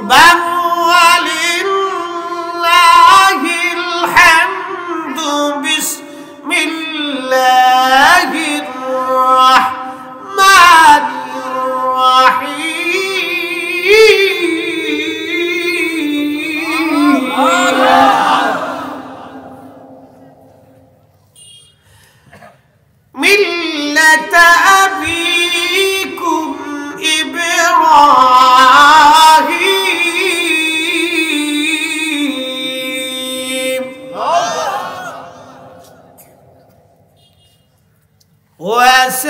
بل ولله الحمد بسم الله الرحمن الرحيم ملة أبيكم إبراهيم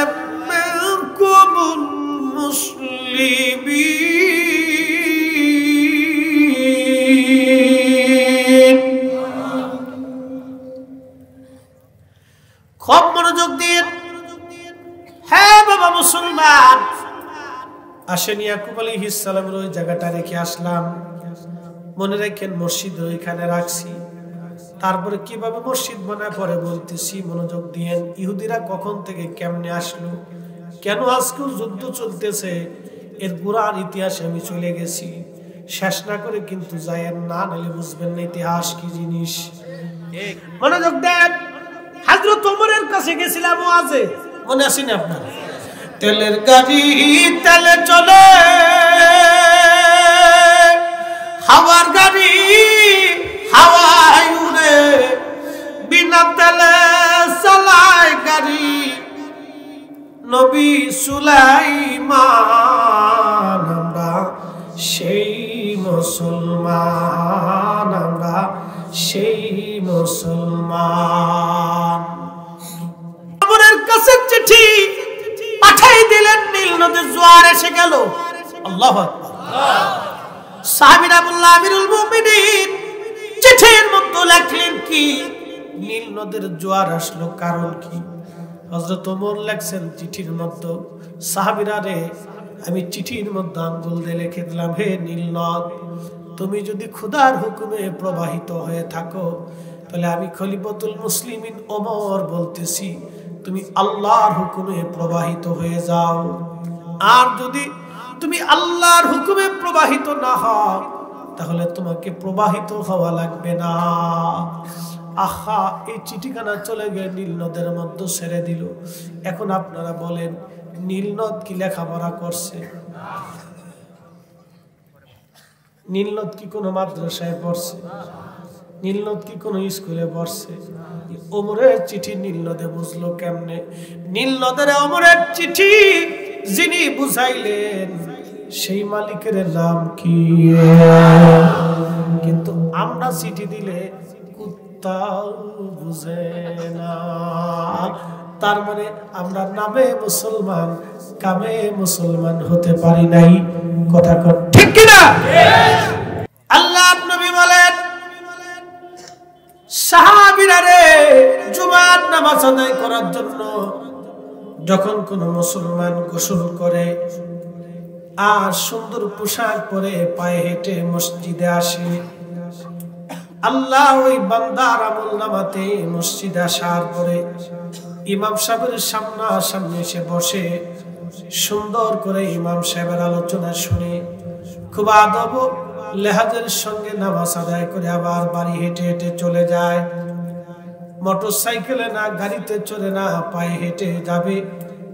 وسماكم المسلمين খুব মনোযোগ দিন। হ্যাঁ বাবা মুসলমান, আসেন ইয়াকুব আলাইহিস সালামের ওই জায়গাটা রেখে আসলাম। মনে রাখেন মসজিদ ওইখানে রাখছি। তারপরে কিভাবে মসজিদ বানায় পরে বলতেছি, মনোযোগ দিয়েন। ইহুদিরা কখন থেকে কেমনে আসলো, কেন আজকেও যুদ্ধ চলতেছে, এর পুরার ইতিহাসে আমি চলে গেছি। শেষ না করে কিন্তু যায়েন না, নাহলে বুঝবেন না ইতিহাস কি জিনিস। মনোযোগ দেন। হযরত ওমরের কাছে গেছিলাম ওয়াজে, মনে আছে না আপনার? তেলের গাড়ি তেলে চলে, হাওয়ার গাড়ি হাওয়ায় উড়ে, বিনা তেলে চালায় গাড়ি নবী সুলাইমান। আমরা সেই মুসলমান, আমরা সেই মুসলমান। ওমরের কাছে চিঠি পাঠিয়ে দিলেন, নীল নদের জোয়ার এসে গেল। আল্লাহু আকবার। সাহাবীরা বললেন আমিরুল মুমিনিন, চিঠির মধ্যে লেখলেন কি? নীল নদের জোয়ার আসলো, কারণ কি? হযরত ওমর লেখছেন চিঠির মধ্যে, সাহাবীরা রে, আমি চিঠির মধ্যে আঙ্গুল দিয়ে লিখে দিলাম, হে নীল নদ, তুমি যদি খোদার হুকুমে প্রবাহিত হয়ে থাকো, তাহলে আমি খলিফাতুল মুসলিমিন ওমর বলতেছি, তুমি আল্লাহর হুকুমে প্রবাহিত হয়ে যাও। আর যদি তুমি আল্লাহর হুকুমে প্রবাহিত না হও, তাহলে তোমাকে প্রবাহিত হওয়া লাগবে না। আহা, এই চিঠিখানা চলে গিয়ে নীল নদের মধ্যে ছেড়ে দিল। এখন আপনারা বলেন, নীল নদ কি লেখাপড়া করছে? নীল নদ কি কোনো মাদ্রাসায় পড়ছে? নীল নদ কি কোনো স্কুলে পড়ছে? ওমরের চিঠি নীল নদে বুঝলো কেমনে? নীল নদের ওমরের চিঠি যিনি বুঝাইলেন, সেই মালিকের নাম কি? কিন্তু আমরা চিঠি দিলে কুত্তাও বুঝে না। তার মানে আমরা নামে মুসলমান, কামে মুসলমান হতে পারি নাই। কথা ঠিক কিনা? আল্লাহর নবী বলেন, সাহাবীরা রে, জুমার নামাজ আদায় করার জন্য যখন কোন মুসলমান গোসল করে আর সুন্দর পোশাক পরে পায়ে হেঁটে মসজিদে আসে, আল্লাহ ওই বান্দার আমলনামাতে মসজিদে আসার পরে ইমাম সাহেবের সামনে এসে বসে, সুন্দর করে ইমাম সাহেবের আলোচনা শুনে খুব আদব লেহাজের সঙ্গে নামাজ আদায় করে আবার বাড়ি হেঁটে হেঁটে চলে যায়। মোটর সাইকেলে না, গাড়িতে চলে না, পায়ে হেঁটে যাবে,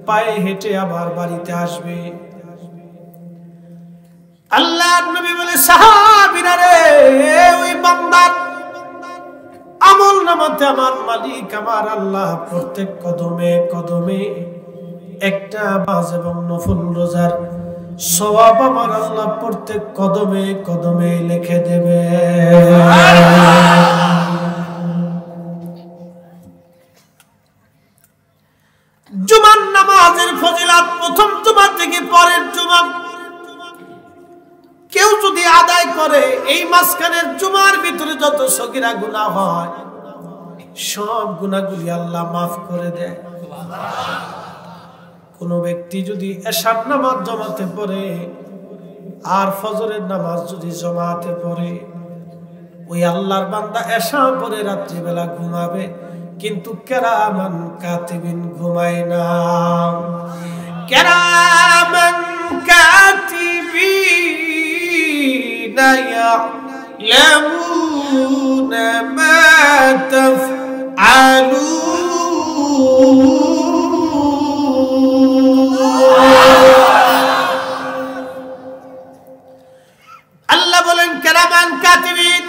পায়ে হেঁটে আবার বাড়িতে আসবে। আল্লাহর নবী বলে, সাহাবীরা রে, ওই বান্দার আমলনামাতে আমার মালিক আমার আল্লাহ প্রত্যেক কদমে কদমে একটা নামাজ এবং নফল রোজার সওয়াব আমার আল্লাহ প্রত্যেক কদমে কদমে লিখে দেবে। জুমার নামাজের ফজিলত প্রথম জুমা থেকে পরের জুমা কেউ যদি আদায় করে, এই মাঝখানের জুমার ভিতরে যত সগীরা গুনাহ হয় সব গুনাহগুলি আল্লাহ মাফ করে দেয়। কোন ব্যক্তি যদি এশার নামাজ জামাতে পড়ে আর ফজরের নামাজ যদি জামাতে পড়ে, ওই আল্লাহর বান্দা এশা পড়ে রাত্রিবেলা ঘুমাবে, কিন্তু কেরামান কাতিবিন ঘুমায় না। কেরামান কাতিবিন يعلمون ما تفعلون আল্লাহ বলেন কিরামান কাতিবিন,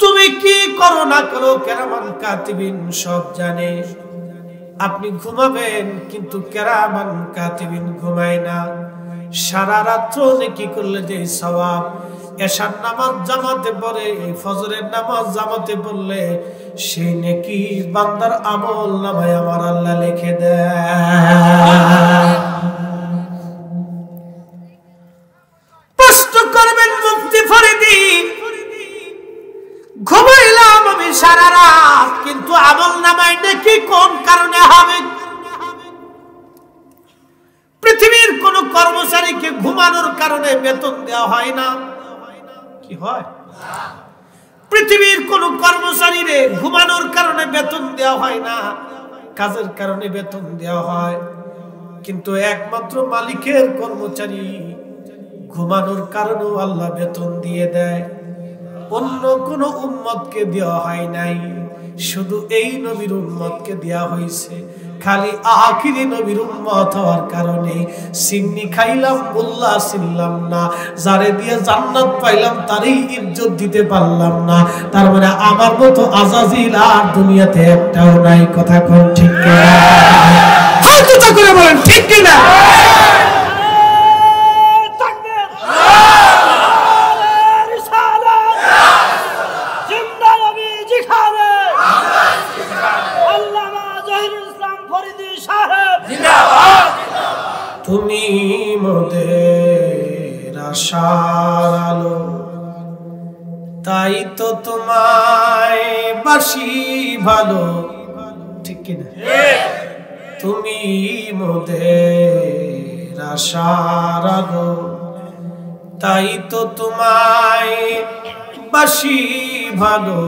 তুমি কি করো না করো কিরামান কাতিবিন সব জানে। আপনি ঘুমাবেন কিন্তু কিরামান কাতিবিন ঘুমায় না। সারা রাত নেকি করলে যে সওয়াব, এশার নামাজ জামাতে পড়ে, ফজরের নামাজ জামাতে পড়লে সেই নেকি বান্দার আমল নামায় আমার আল্লাহ লিখে দেয়। প্রশ্ন করবেন মুফতি ফরিদি, ঘুমাইলাম আমি সারা রাত কিন্তু আমল নামায় নেকি কোন কারণে হবে? পৃথিবীর কোন কর্মচারীকে ঘুমানোর কারণে বেতন দেওয়া হয় না, কি হয়? পৃথিবীর কোন কর্মচারীরে ঘুমানোর কারণে বেতন দেওয়া হয় না, কাজের কারণে বেতন দেওয়া হয়। কিন্তু একমাত্র মালিকের কর্মচারী ঘুমানোর কারণেও আল্লাহ বেতন দিয়ে দেয়। অন্য কোন উম্মতকে দেওয়া হয় নাই, শুধু এই নবীর উম্মতকে দেওয়া হয়েছে। খালি আখিরি নবীর উম্মত হওয়ার কারণে সিন্নি খাইলাম মোল্লা ছিলাম না, যারে দিয়ে জান্নাত পাইলাম তারই ইজ্জত দিতে পারলাম না। তার মানে আমার মতো আজাজিল আর দুনিয়াতে একটাও নাই। কথা কোন ঠিক কিনা? হয়তো তা করে বলেন ঠিক কিনা? তুমি মোদের আশার আলো, তাই তো তোমায় বাসি ভালো। ঠিক কিনা? তুমি মোদের আশার আলো, তাই তো তোমায় বাসি ভালো।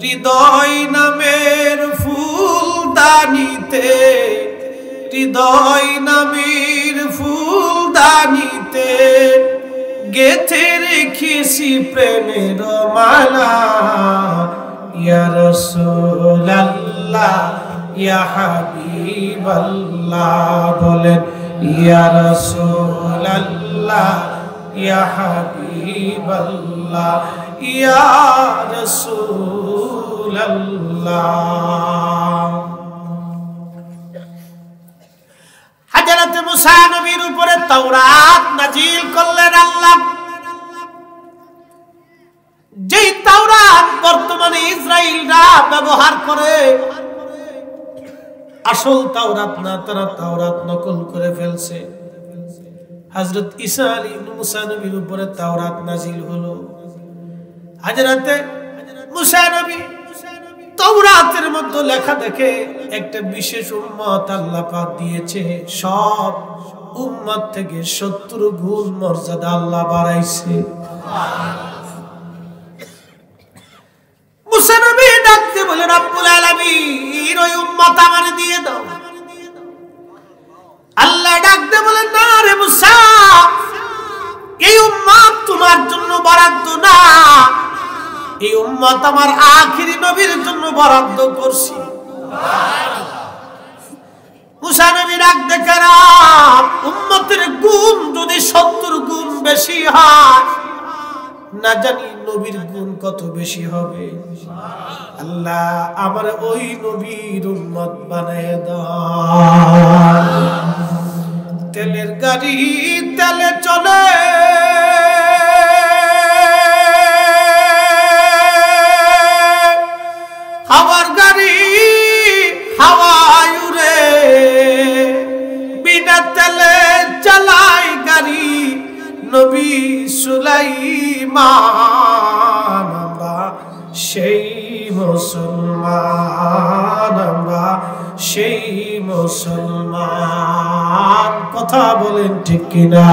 হৃদয় নামের ফুলদানিতে, হৃদয় নামের ফুলদানিতে গেথে রেখেছি প্রেমের মালা। ইয়া রাসূলুল্লাহ ইয়া হাবিবাল্লাহ, বলেন ইয়া রাসূলুল্লাহ ইয়া হাবিবাল্লাহ ইয়া রাসূলুল্লাহ। হযরত মুসা নবীর উপরে তাওরাত নাজিল করলেন আল্লাহ। যেই তাওরাত বর্তমানে ইসরায়েলরা ব্যবহার করে, আসল তাওরাত না, তারা তাওরাত নকল করে ফেলছে। হযরত ঈসা আলাইহিস মুসা নবীর উপরে তাওরাত নাজিল হলো। হযরত মুসা নবী তাওরাতের মধ্যে লেখা দেখে একটা বিশেষ উম্মত আল্লাহ পাক দিয়েছে, সব উম্মত থেকে 70 গুণ মর্যাদা আল্লাহ বাড়াইছে। মুসা নবী ডাকতে বলে রব্বুল আলামিন ওই উম্মত আমারে দিয়ে দাও। আল্লাহ ডাকতে বলে না রে মুসা, এই উম্মত তোমার জন্য বরাদ্দ না, এই উম্মত আমার আখিরি নবীর জন্য বরাদ্দ করছি। মুসা নবী ডাক দেখে না, উম্মতের গুণ যদি 70 গুণ বেশি হয়, না জানি নবীর গুণ কত বেশি হবে। আল্লাহ আমার ওই নবীর উম্মত বানায় দাও। তেলের গাড়ি তেলে চলে, হাওয়ার গাড়ি হাওয়ায় উড়ে, বিনা তেলে চালায় গাড়ি নবী সুলাইমান। আমরা সেই মুসলমান, আমরা সেই মুসলমান। কথা বলেন ঠিক কিনা?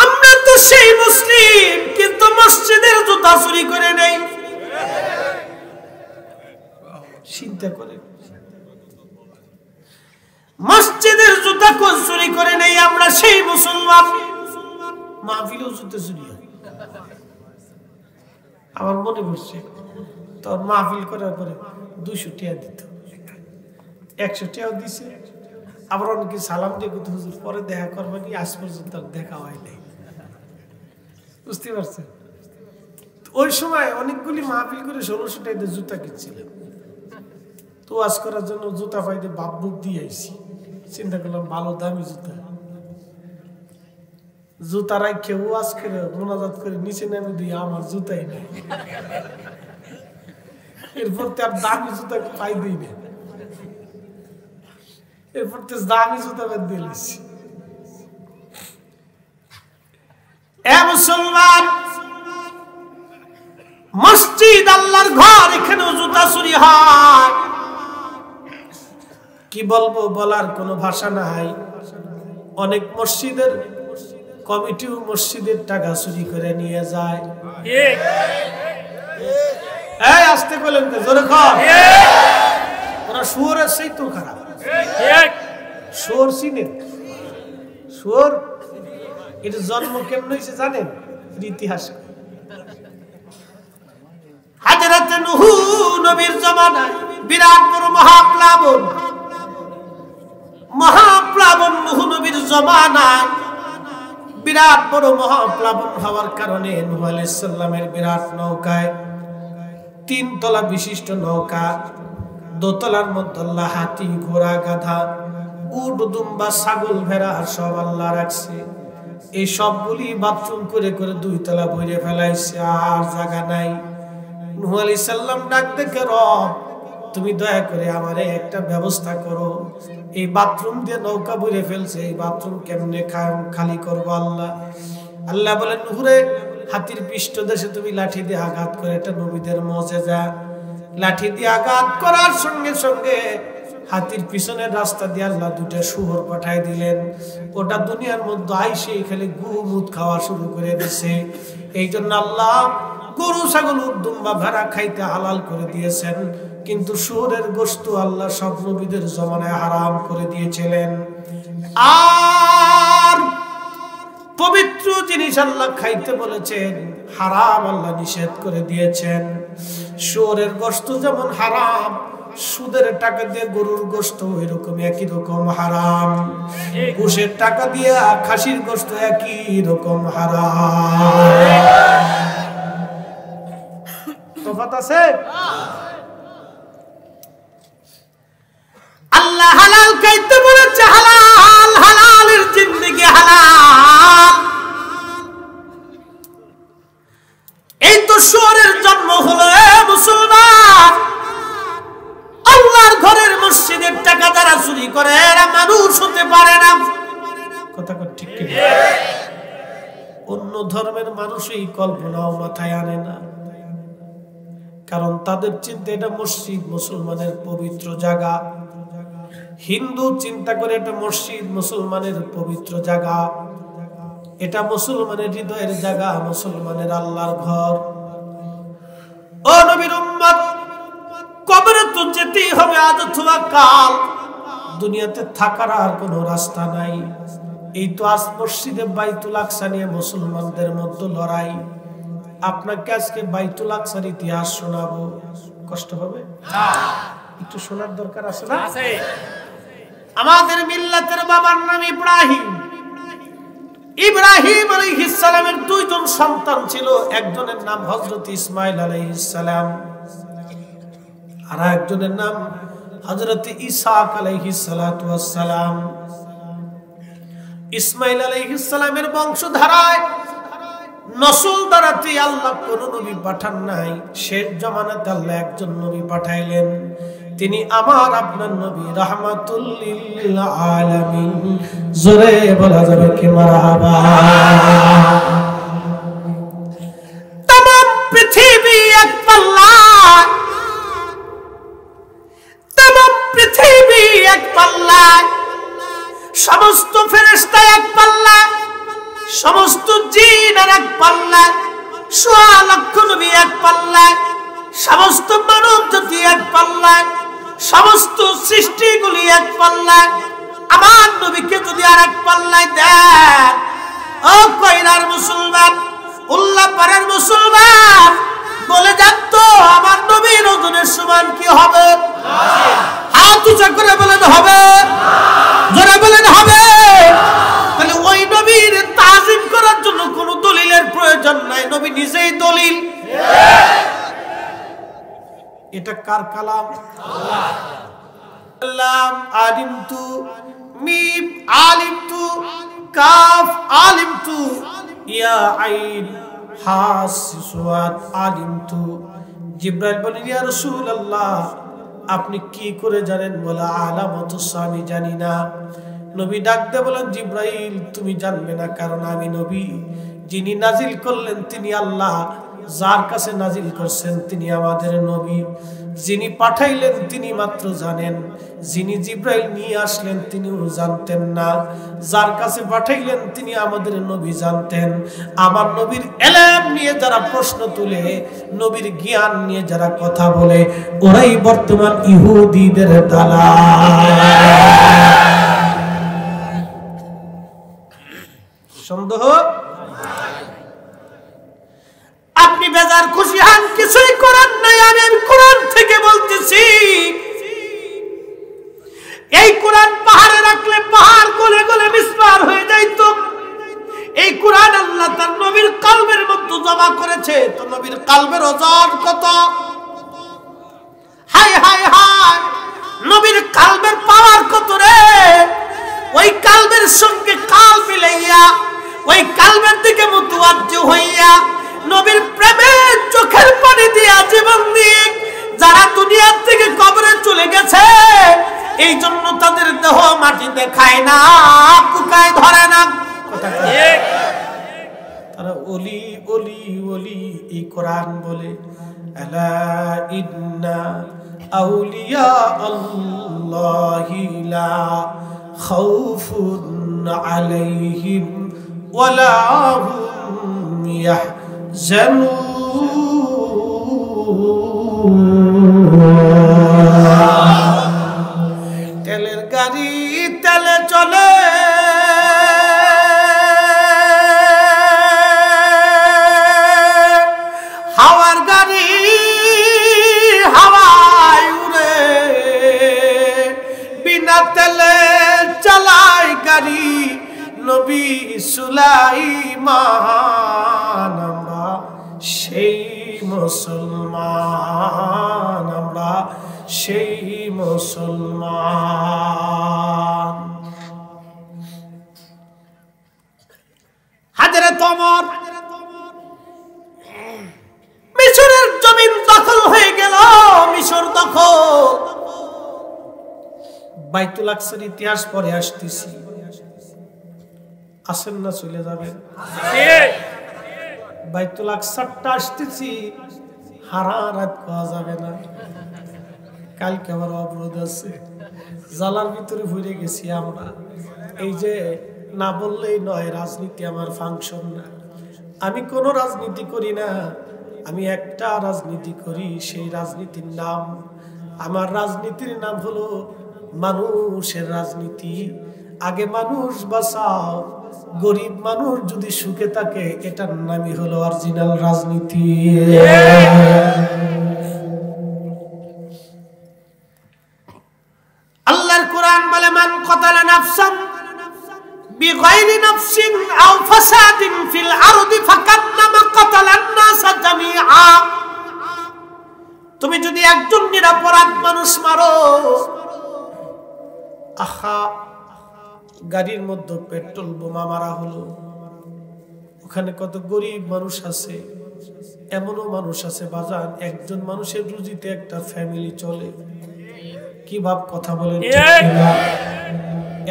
আমরা তো সেই মুসলিম, কিন্তু মসজিদের জুতা চুরি করে নেই। চিন্তা করে, মসজিদের জুতা জুতা কোন চুরি করে নেই আমরা সেই মুসলমান। মাহফিলেও জুতা চুরি হয়। আমার মনে পড়ছে তোর মাহফিল করার পরে 200 টাকা দিত, 100 টাকাও দিছে। আবার অনেকে সালাম দিয়ে কত হুজুর পরে দেখা করবেন, আজ পর্যন্ত দেখা হয় নাই। বুঝতে পারছেন? ওই সময় অনেকগুলি মাহফিল করে 1600 টাকা জুতা কিনছিলাম। তো ওয়াজ করার জন্য জুতা পাইতে বাপ বুক দিয়ে আইছি। চিন্তা করলাম ভালো দামি জুতা, জুতা রাখে ওয়াজ করে মোনাজাত করে নিচে নেমে দিয়ে আমার জুতাই নেই। এরপর তো আর দামি জুতা পাই দিই না, এরপর তো দামি জুতা বাদ দিয়েছি। এ মুসলমান, মসজিদ আল্লাহর ঘর, এখানেও জুতা চুরি হয়। কি বলবো, বলার কোনো ভাষা নাই। অনেক মসজিদের কমিটিও মসজিদের টাকা চুরি করে নিয়ে যায়। এই আসতে বলেন তো, জোরে কর। ওরা শুয়োরের সেই তো খারাপ। শুয়োর চিনেন? শুয়োর এটা জন্ম কেমন হয়েছে জানেন? ইতিহাস। হাজরাতে নূহ নবীর জামানায় বিরাট বড় মহাপ্লাবন, নূহ নবীর জামানায় বিরাট বড় মহাপ্লাবন হওয়ার কারণে নূহ আলাইহিস সালামের বিরাট নৌকায়, 3 তলা বিশিষ্ট নৌকা, দোতলার মধ্যে আল্লাহ হাতি, ঘোড়া, গাধা, উট, দুম্বা, ছাগল, ভেড়া সব আল্লাহ রাখছে। এই সবগুলি বাথরুম করে করে 2 তলা ভরে ফেলাইছে, আর জায়গা নাই। নূহ আলাইহিস সালাম ডাক দেখে, রব তুমি দয়া করে আমারে একটা ব্যবস্থা করো, এই বাথরুম দিয়ে নৌকা ভরে ফেলছে, এই বাথরুম কেমনে খালি করবো আল্লাহ? আল্লাহ বলেন, নূহ রে, হাতির পৃষ্ঠদেশে তুমি লাঠি দিয়ে আঘাত করে, এটা নবীদের মুজিজা। লাঠি দিয়ে আঘাত করার সঙ্গে সঙ্গে হাতির পিছনের রাস্তা দিয়ে আল্লাহ 2টা শুয়োর পাঠায় দিলেন। ওটা দুনিয়ার মধ্যে আইসে খালি গুমুত খাওয়া শুরু করে দিছে। এই জন্য আল্লাহ গরু, ছাগল, উট, দুম্বা, ভেড়া খাইতে হালাল করে দিয়েছেন, কিন্তু শুয়োরের গোশত আল্লাহ সব নবীদের জমানায় হারাম করে দিয়েছিলেন। আর পবিত্র জিনিস আল্লাহ খাইতে বলেছেন, হারাম আল্লাহ নিষেধ করে দিয়েছেন। শুয়োরের গোশত যেমন হারাম, সুদের টাকা দিয়ে গরুর গোশত এরকম একই রকম হারাম। ঘুষের টাকা দিয়ে খাসির গোশত একই রকম হারাম। তফাৎ আছে? আল্লাহ হালাল খাইতে বলেছে, হালাল, হালালের জিন্দেগি হালাল। এই তো শুয়োরের জন্ম হলো মুসলমান। আল্লাহর ঘরের মসজিদের টাকা যারা চুরি করে এরা মানুষ হতে পারে না। কথা ঠিক কি? অন্য ধর্মের মানুষ এই কল্পনাও মাথায় আনে না, কারণ তাদের চিন্তা এটা মসজিদ মুসলমানের পবিত্র জায়গা। হিন্দু চিন্তা করে এটা মসজিদ মুসলমানের পবিত্র জায়গা, এটা মুসলমানের হৃদয়ের জায়গা, মুসলমানের আল্লাহর ঘর। ও নবীর উম্মত, কবরে তো যেতেই হবে আজ অথবা কাল, দুনিয়াতে থাকার আর কোনো রাস্তা নাই। এই তো আজ মসজিদে বাইতুল আকসা নিয়ে মুসলমানদের মধ্যে লড়াই। আপনাকে আজকে বাইতুল আকসার ইতিহাস শোনাবো, কষ্ট হবে? একটু শোনার দরকার আছে না? আমাদের মিল্লাতের বাবার নাম ইব্রাহিম। ইব্রাহিম আলাইহিস সালামের 2 জন সন্তান ছিল, একজনের নাম হযরত ইসমাঈল আলাইহিস সালাম, আর একজনের নাম হযরত ইসহাক আলাইহিস সালাতু ওয়াস সালাম। ইসমাঈল আলাইহিস সালামের বংশধারায় নসল দ্বারাতে আল্লাহ কোন নবী পাঠান নাই। শেষ জামানাতে আল্লাহ একজন নবী পাঠাইলেন, তিনি আমার আপনার নবী রাহমাতুল লিল আলামিন। জোরে বলা যাবে কি মারহাবা? तमाम পৃথিবী এক পাল্লা, तमाम পৃথিবী এক পাল্লা, সমস্ত ফেরেশতা এক পাল্লা, সমস্ত জিন আর এক পাল্লা, 1.5 লক্ষ নবী এক পাল্লা, সমস্ত মানব জাতি এক পাল্লা, সমস্ত সৃষ্টিগুলি এক পাল্লা। আমার নবীকে পাল্লায় দেন। ও কইরার মুসলমান, উল্লাপাড়ার মুসলমান, বলে যান তো আমার নবীর ওজনের সমান কি হবে? হাত উঁচা করে বলেন হবে, জোরে বলেন হবে। তাহলে ওই নবীর তাজিম করার জন্য কোনো দলিলের প্রয়োজন নাই, নবী নিজেই দলিল। এটা কার কালাম? আল্লাহ। আলিমতু মিম আলিমতু কাফ আলিমতু ইয়া আইন হা সিসওয়াত আলিমতু। জিবরাইল বলেন ইয়া রাসূলুল্লাহ আপনি কি করে জানেন? বলে আলামাতুস আমি জানি না। নবী ডাক দিয়ে বলেন জিবরাইল তুমি জানবে না, কারণ আমি নবী। যিনি নাজিল করলেন তিনি আল্লাহ, যার কাছে নাজিল করছেন তিনি আমাদের নবী। যিনি পাঠাইলেন তিনি মাত্র জানেন, যিনি জিবরাইল নিয়ে আসলেন তিনিও জানতেন না। যার কাছে পাঠাইলেন তিনি আমাদের নবী জানতেন। আমার নবীর এলেম নিয়ে যারা প্রশ্ন তুলে, নবীর জ্ঞান নিয়ে যারা কথা বলে, ওরাই বর্তমান ইহুদিদের দালাল। সন্দেহ? আপনি বেজার খুশি হন, কিছুই করার নাই। আমি কোরআন থেকে বলতেছি, এই কোরআন পাহাড়ে রাখলে পাহাড় গলে গলে মিসমার হয়ে যাইতো। এই কোরআন আল্লাহ তার নবীর কলবের মধ্যে জমা করেছে, তো নবীর কলবের ওজন কত? হায় হায় হায়, নবীর কলবের পাওয়ার কত রে! ওই কলবের সঙ্গে কাল মিলাইয়া, ওই কলবের দিকে মুতওয়াজ্জু হইয়া, নবীর প্রেমের চোখের পানি দিয়া জীবন দিয়ে যারা দুনিয়ার থেকে কবরে চলে গেছে, এই জন্য তাদের দেহ মাটিতে খায় না, পোকায় ধরে না। তারা ওলি ওলি ওলি এই কোরআন বলে। আলা ইন্না আউলিয়া আল্লাহি লা খাউফুন আলাইহিম ওয়ালা হুম তেলের গাড়ি তেলে চলে, হাওয়ার গাড়ি হাওয়ায় উড়ে, বিনা তেলে চালায় গাড়ি নবী সুলাইমান। আমরা সেই মুসলমান, আমরা সেই মুসলমান। হযরত ওমর মিশরের জমিন দখল হয়ে গেল, মিশর দখল। বাইতুল আকসার ইতিহাস পরে আসতেছি, আসেন না চলে যাবেন। বাইতুল আকসারটা আসতেছি, হারা রাত পাওয়া যাবে না। কালকে আমার অবরোধ আছে, জালার ভিতরে ভরে গেছি আমরা। এই যে না বললেই নয়, রাজনীতি আমার ফাংশন না। আমি কোনো রাজনীতি করি না, আমি একটা রাজনীতি করি, সেই রাজনীতির নাম, আমার রাজনীতির নাম হলো মানুষের রাজনীতি। আগে মানুষ বাঁচাও, গরিব মানুষ যদি সুখে থাকে, এটার নামই হলো অরিজিনাল রাজনীতি। আল্লাহর কোরআন বলে মান কতালা নাফসান বিগাইরি নাফসিন আও ফাসাদিন ফিল আরদি ফাকান্নামা কতালান নাস জামিআ। তুমি যদি একজন নিরপরাধ মানুষ মারো, আহা গাড়ির মধ্যে পেট্রোল বোমা মারা হলো, ওখানে কত গরিব মানুষ আছে। এমনও মানুষ আছে বাজান, একজন মানুষের রুজিতে একটা ফ্যামিলি চলে। কি ভাব কথা বলেন?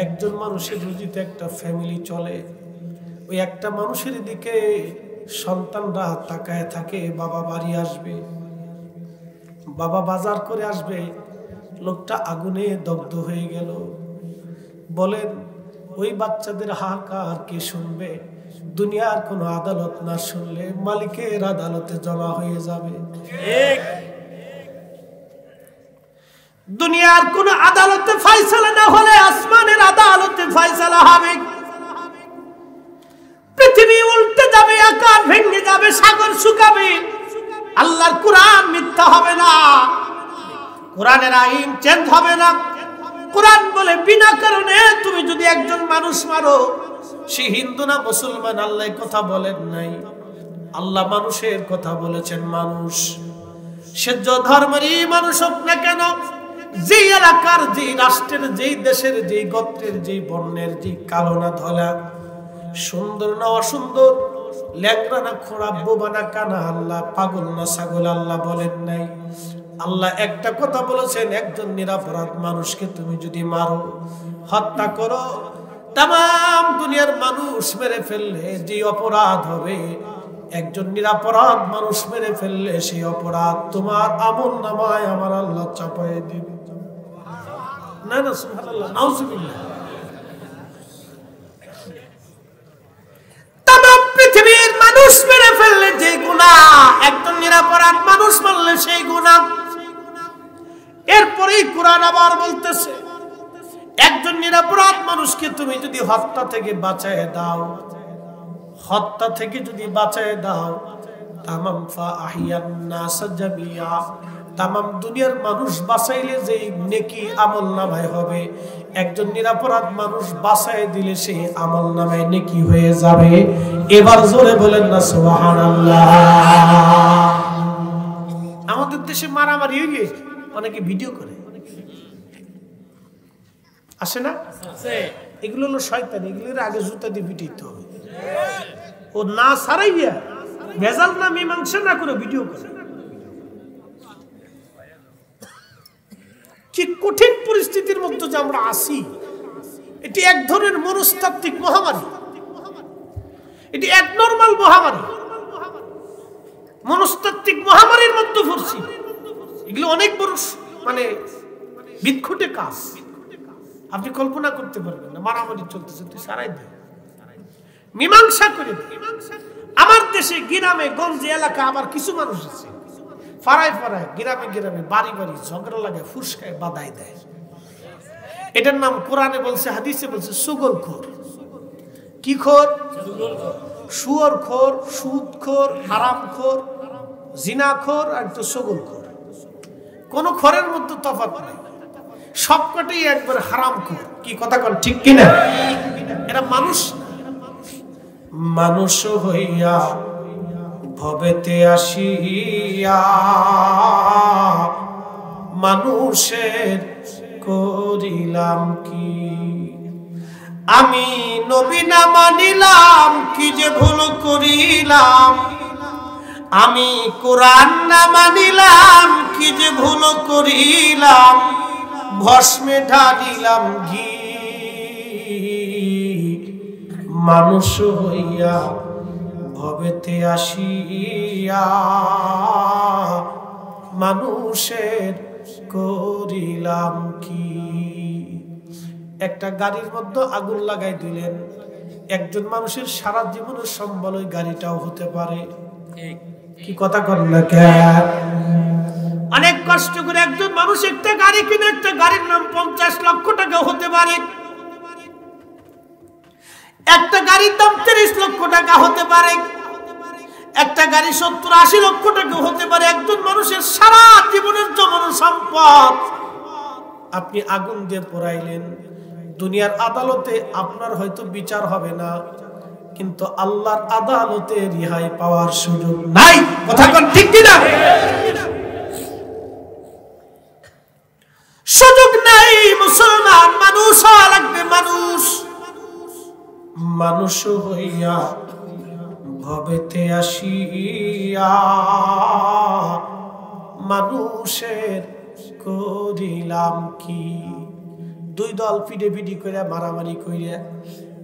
একজন মানুষের রুজিতে একটা ফ্যামিলি চলে। ওই একটা মানুষের দিকে সন্তানরা তাকায় থাকে, বাবা বাড়ি আসবে, বাবা বাজার করে আসবে, লোকটা আগুনে দগ্ধ হয়ে গেল। বলেন ওই বাচ্চাদের হাহাকার কে শুনবে? দুনিয়ার কোনো আদালত না শুনলে মালিকের আদালতে জমা হয়ে যাবে। দুনিয়ার কোন আদালতে ফয়সালা না হলে আসমানের আদালতে ফয়সালা হবে। হবে, সাগর শুকাবে, আল্লাহর কোরআন মিথ্যা হবে না, কোরআনের আইন চেঞ্জ হবে না। কোরআন বলে বিনা কারণে তুমি যদি একজন মানুষ মারো, সে হিন্দু না মুসলমান, আল্লাহ কথা বলেন নাই, আল্লাহ মানুষের কথা বলেছেন। মানুষ সে যে ধর্মেরই মানুষ হোক না কেন, যেই এলাকার, যেই রাষ্ট্রের, যেই দেশের, যেই গোত্রের, যেই বর্ণের, যেই কালো না ধলা, সুন্দর না অসুন্দর, ল্যাংড়া না খোড়া, বোবা না কানা, আল্লাহ পাগল না ছাগল, আল্লাহ বলেন নাই। আল্লাহ একটা কথা বলেছেন, একজন নিরপরাধ মানুষকে তুমি যদি মারো, হত্যা করো, তাম দুনিয়ার মানুষ মেরে ফেললে যে অপরাধ হবে, একজন নিরপরাধ মানুষ মেরে ফেললে সেই অপরাধ তোমার আমলনামায় আমার আল্লাহ চাপায়ে দিবে। না না, সুবহানাল্লাহ, নাউজুবিল্লাহ। তাম পৃথিবীর মানুষ মেরে ফেললে যে গুনাহ, একজন নিরপরাধ মানুষ মারলে সেই গুনাহ। এরপরেই কোরআন আবার বলতেছে, একজন নিরপরাধ মানুষকে তুমি যদি হত্যা থেকে বাঁচায় দাও, হত্যা থেকে যদি বাঁচায় দাও, তামাম ফাহিয়ান নাস জামিয়া, তামাম দুনিয়ার মানুষ বাঁচাইলে যেই নেকি আমলনামায় হবে, একজন নিরপরাধ মানুষ বাঁচায় দিলে সেই আমলনামায় নেকি হয়ে যাবে। এবার জোরে বলেন না সুবহানাল্লাহ। আমাদের দেশে মারামারি হইলে অনেকে ভিডিও করে, আসে না? এগুলো হলো শয়তান, এগুলোর আগে জুতা দিয়ে পিটাইতে হবে। ও না সারাইয়া ভেজাল না মীমাংসা না করে ভিডিও করে। কি কঠিন পরিস্থিতির মধ্যে যে আমরা আসি, এটি এক ধরনের মনস্তাত্ত্বিক মহামারী, এটি অ্যাবনরমাল মহামারী, মনস্তাত্ত্বিক মহামারীর মধ্যে পড়ছি। এগুলো অনেক বড় মানে বিদঘুটে কাজ, আপনি কল্পনা করতে পারবেন না। মারামারি চলতেছে, তুই সারাই দে, মীমাংসা করে দে। আমার দেশে গ্রামে গঞ্জে এলাকা আবার কিছু মানুষ আছে, ফারায় ফারায় গ্রামে গ্রামে বাড়ি বাড়ি ঝগড়া লাগে, ফুসকায় বাদাই দেয়। এটার নাম কোরআনে বলছে, হাদিসে বলছে সুগলখোর। কি খোর? শুয়োর খোর, সুদ খোর, হারাম খোর, জিনাখোর আর তো সুগলখোর। কোন খোরের মধ্যে তফাৎ নাই, সবকটাই একবার হারাম খোর। কি কথা কন ঠিক কিনা? এরা মানুষ, মানুষ হইয়া ভবেতে আসিয়া মানুষের করিলাম কি? আমি নবী না মানিলাম, কি যে ভুল করিলাম। আমি কোরআন না মানিলাম, কি যে ভুল করিলাম। ভস্মে ঢালিলাম ঘি, মানুষ হইয়া ভবেতে আসিয়া মানুষের করিলাম কি? একটা গাড়ির মধ্যে আগুন লাগাই দিলেন, একজন মানুষের সারা জীবনের সম্বল ওই গাড়িটাও হতে পারে। কি কথা কর না কেন? অনেক কষ্ট করে একজন মানুষ একটা গাড়ি কিনে, একটা গাড়ির নাম 50 লক্ষ টাকা হতে পারে, একটা গাড়ির দাম 30 লক্ষ টাকা হতে পারে, একটা গাড়ি 70-80 লক্ষ টাকা হতে পারে। একজন মানুষের সারা জীবনের জমানো সম্পদ আপনি আগুন দিয়ে পোড়াইলেন। দুনিয়ার আদালতে আপনার হয়তো বিচার হবে না, কিন্তু আল্লাহর আদালতে রিহাই পাওয়ার সুযোগ নাই। কথা কোন ঠিক কিনা? সুযোগ নাই। মুসলমান মানুষ হওয়া লাগবে, মানুষ। মানুষ হইয়া ভবেতে আসিয়া মানুষের করিলাম কি? দুই দল পিডে পিডি করে মারামারি করে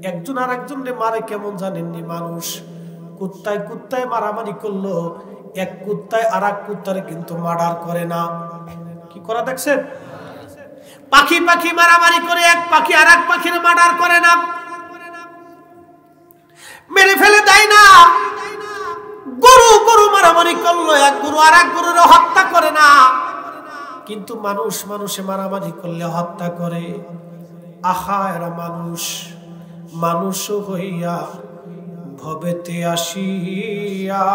একজন আর একজনকে মারে, কেমন জানেননি? মানুষ কুত্তায় কুত্তায় মারামারি করলো, এক কুত্তায় আর এক কুত্তারে কিন্তু মার্ডার করে না। কি করা দেখছেন? পাখি পাখি মারামারি করে, এক পাখি আর এক পাখির মার্ডার করে না, মেরে ফেলে দেয় না। গরু গরু মারামারি করলো, এক গরু আর এক গরুর হত্যা করে না, কিন্তু মানুষ মানুষে মারামারি করলে হত্যা করে। আহা, এরা মানুষ। মানুষ হইয়া ভবেতে আসিয়া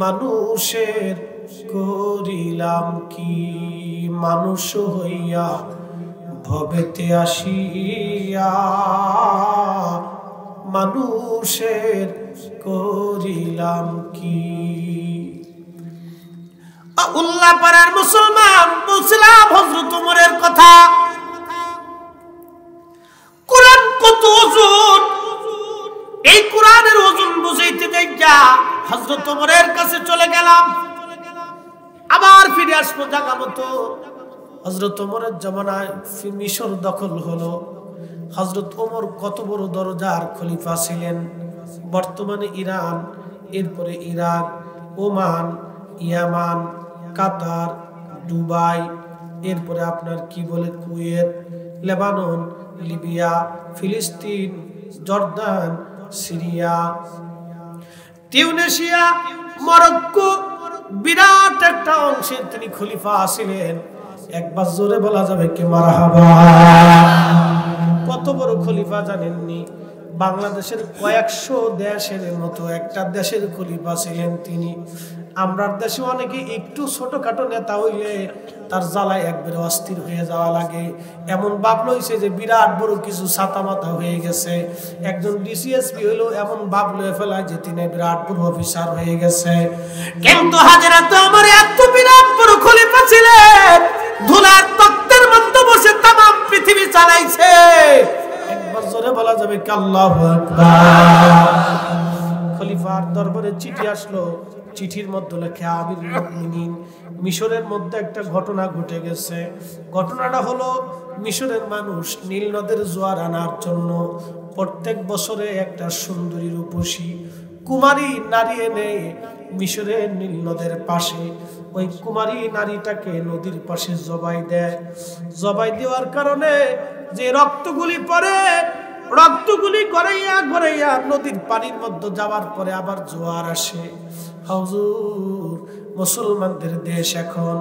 মানুষের করিলাম কি, মানুষ হইয়া ভবেতে আসিয়া মানুষের করিলাম কি। উল্লাপাড়ার মুসলমান বলছিলাম হযরত ওমরের কথা। কোরআন কত ওজন, এই কোরআনের ওজন বুঝাইতে দেখা হযরত ওমরের কাছে চলে গেলাম। আবার ফিরে আসবো জায়গা মতো। হযরত ওমরের জামানায় মিশর দখল হলো। হযরত ওমর কত বড় দরজার খলিফা ছিলেন। বর্তমানে ইরান, এরপরে ইরাক, ওমান, ইয়ামান, কাতার, দুবাই, এরপরে আপনার কি বলে কুয়েত, লেবানন, লিবিয়া, ফিলিস্তিন, জর্দান, সিরিয়া, তিউনিসিয়া, মরক্কো, বিরাট একটা অংশের তিনি খলিফা ছিলেন। একবার জোরে বলা যাবে কি মারহাবা। কত বড় খলিফা জানেননি? বাংলাদেশের কয়েকশো দেশের মতো একটা দেশের খলিফা ছিলেন তিনি। আমরা দেশে অনেকে একটু ছোটখাটো নেতা হইলে তার জ্বালায় একবারে অস্থির হয়ে যাওয়া লাগে। এমন ভাব লইছে যে বিরাট বড় কিছু ছাতা মাথা হয়ে গেছে। একজন ডিসিএসপি হইলো এমন ভাব লয়ে ফেলায় যে তিনি বিরাট বড় অফিসার হয়ে গেছে। কিন্তু হযরত ওমর এত বিরাট বড় খলিফা ছিলেন, ধুলার তক্তের মধ্যে বসে তাম পৃথিবী চালাইছে। একবার জোরে বলা যাবে কি আল্লাহু আকবার। খলিফার দরবারে চিঠি আসলো। চিঠির মধ্যে লেখা আমিরুল মুমিনিন, মিশরের মধ্যে একটা ঘটনা ঘটে গেছে। ঘটনাটা হলো মিশরের মানুষ নীল নদের জোয়ার আনার জন্য প্রত্যেক বছরে একটা সুন্দরী রূপসী কুমারী নারী এনে মিশরের নীল নদের পাশে ওই কুমারী নারীটাকে নদীর পাশে জবাই দেয়। জবাই দেওয়ার কারণে যে রক্তগুলি পড়ে, রক্তগুলি গড়াইয়া গড়াইয়া নদীর পানির মধ্যে যাওয়ার পরে আবার জোয়ার আসে। হুজুর, মুসলমানদের দেশ এখন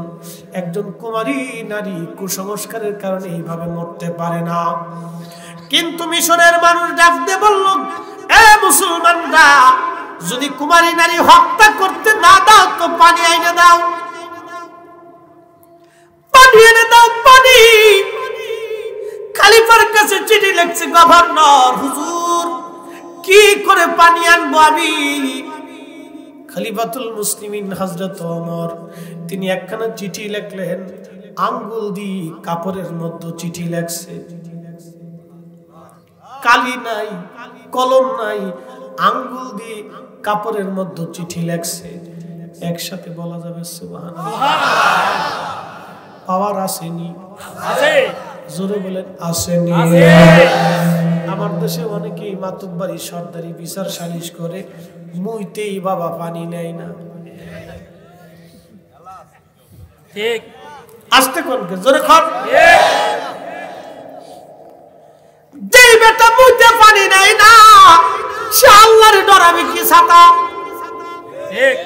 একজন কুমারী নারী কুসংস্কারের কারণে এইভাবে মরতে পারে না। কিন্তু মিশরের মানুষ ডাক দিয়ে বলল, এ মুসলমানরা, যদি কুমারী নারী হত্যা করতে না দাও তো পানি আইনে দাও, পানি এনে দাও, পানি। খলিফার কাছে চিঠি লিখছে গভর্নর, হুজুর কি করে পানি আনবো আমি? খলিফাতুল মুসলিমিন হযরত ওমর তিনি একখানা চিঠি লিখলেন, আঙ্গুল দিয়ে কাপড়ের মধ্যে চিঠি লেখছে। কালি নাই, কলম নাই, আঙ্গুল দিয়ে কাপড়ের মধ্যে চিঠি লেখছে। একসাথে বলা যাবে সুবহানাল্লাহ। পাওয়ার আসেনি? আছে। জোরে বলেন আসেনি? আমার দেশে অনেকেই মাতুব্বারি সর্দারি বিচার সালিশ করে, মুইতেই বাবা পানি নেয় না। ঠিক আস্তে কোনকে জোরে কর। যেই বেটা মুইতে পানি নেয় না সে আল্লাহর ডরাবে কি ছাতা? ঠিক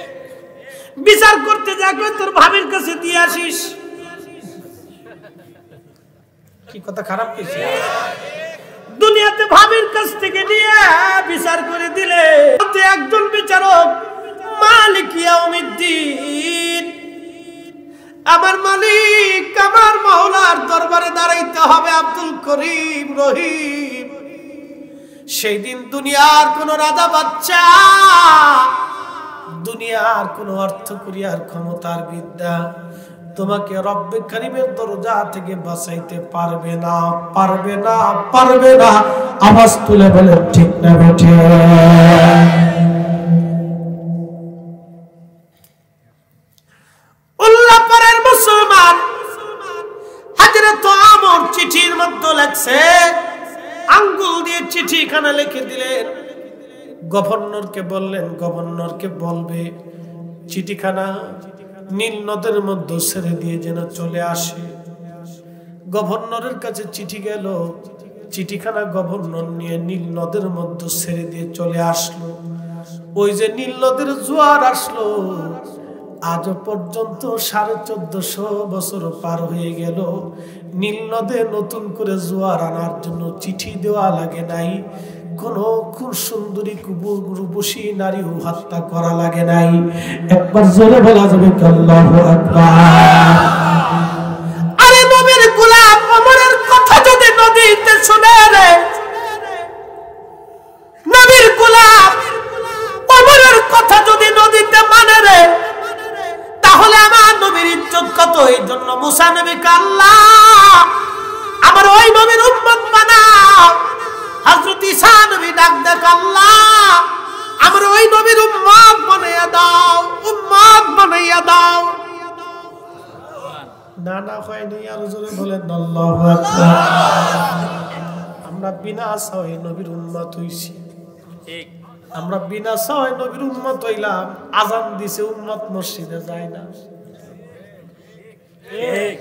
বিচার করতে যা কই তোর ভাবির কাছে দিয়ে আসিস। কি কথা খারাপ কিছু? দুনিয়াতে ভাবির কাছ থেকে নিয়ে বিচার করে দিলে একজন বিচারক মালিক ইয়াউমিদ্দিন, আমার মালিক আমার মাওলার দরবারে দাঁড়াইতে হবে আব্দুল করিম রহিম। সেই দিন দুনিয়ার কোন রাজা বাচ্চা, দুনিয়ার কোন অর্থ করিয়ার ক্ষমতার বিদ্যা তোমাকে রব্বে কারীমের দরজা থেকে বাঁচাইতে পারবে না, পারবে না, পারবে না। আওয়াজ তুলে বলে ঠিক না বেঠে? উল্লাপাড়ার মুসলমান হযরত ওমর চিঠির মধ্যে লেখছে, আঙ্গুল দিয়ে চিঠিখানা লিখে দিলেন। গভর্নরকে বললেন, গভর্নরকে বলবে চিঠিখানা নীল নদের মধ্যে ছেড়ে দিয়ে যেন চলে আসে। গভর্নরের কাছে চিঠি গেল, চিঠিখানা গভর্নর নিয়ে নীল নদের মধ্যে ছেড়ে দিয়ে চলে আসলো। ওই যে নীল নদের জোয়ার আসলো, আজ পর্যন্ত 1450 বছর পার হয়ে গেল, নীল নদে নতুন করে জোয়ার আনার জন্য চিঠি দেওয়া লাগে নাই। কোন খুব সুন্দরী রূপসী নারীও হত্যা করা লাগে নাই। একবার জোরে বলা যাবে আল্লাহু আকবার। আরে নবীর গোলাম ওমরের কথা যদি নদীতে শুনে রে, নবীর গোলাম ওমরের কথা যদি নদীতে মানে রে, তাহলে আমার নবীর ইজ্জত কত। এই জন্য মুসা নবীকে আল্লাহ আমার ওই নবীর উম্মত বানাও। হযরত ঈসা নবী ডাক দেখ আল্লাহ আমার ওই নবীর উম্মত বানাইয়া দাও, উম্মত বানাইয়া দাও। না না হয়নি, আর জোরে বলেন আল্লাহু আকবার। আমরা বিনা আশায় নবীর উম্মত হইছি, ঠিক। আমরা বিনা আশায় নবীর উম্মত হইলাম, আযান দিছে উম্মত মসজিদে যায় না, ঠিক।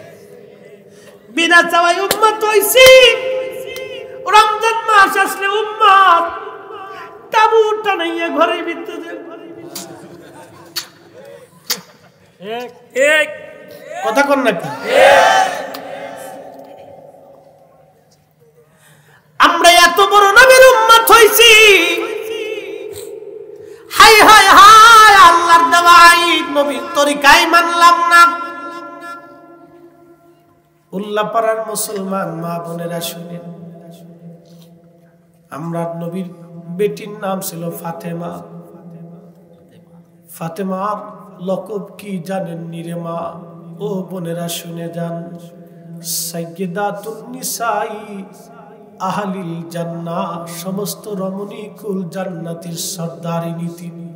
বিনা চাওয়ায় উম্মত হইছি, রমজান মাস আসলে উম্মত তাবু টানাইয়া ঘরের ভিতরে, ঠিক। কথা কন নাকি? আমরা এত বড় নবীর উম্মত হইছি, হায় হায় হায় আল্লাহর দেওয়া আইন নবীর তরিকায় মানলাম না। উল্লাপাড়ার মুসলমান মা বোনেরা শুনেন, আমরা নবীর বেটির নাম ছিল ফাতেমা। ফাতেমার লকব কি জানেন নিরে মা? ও বোনেরা শুনে যান, সাইয়্যিদাতুন নিসাই আহলিল জান্নাহ, সমস্ত রমণী কুল জান্নাতের সর্দারিনী তিনি।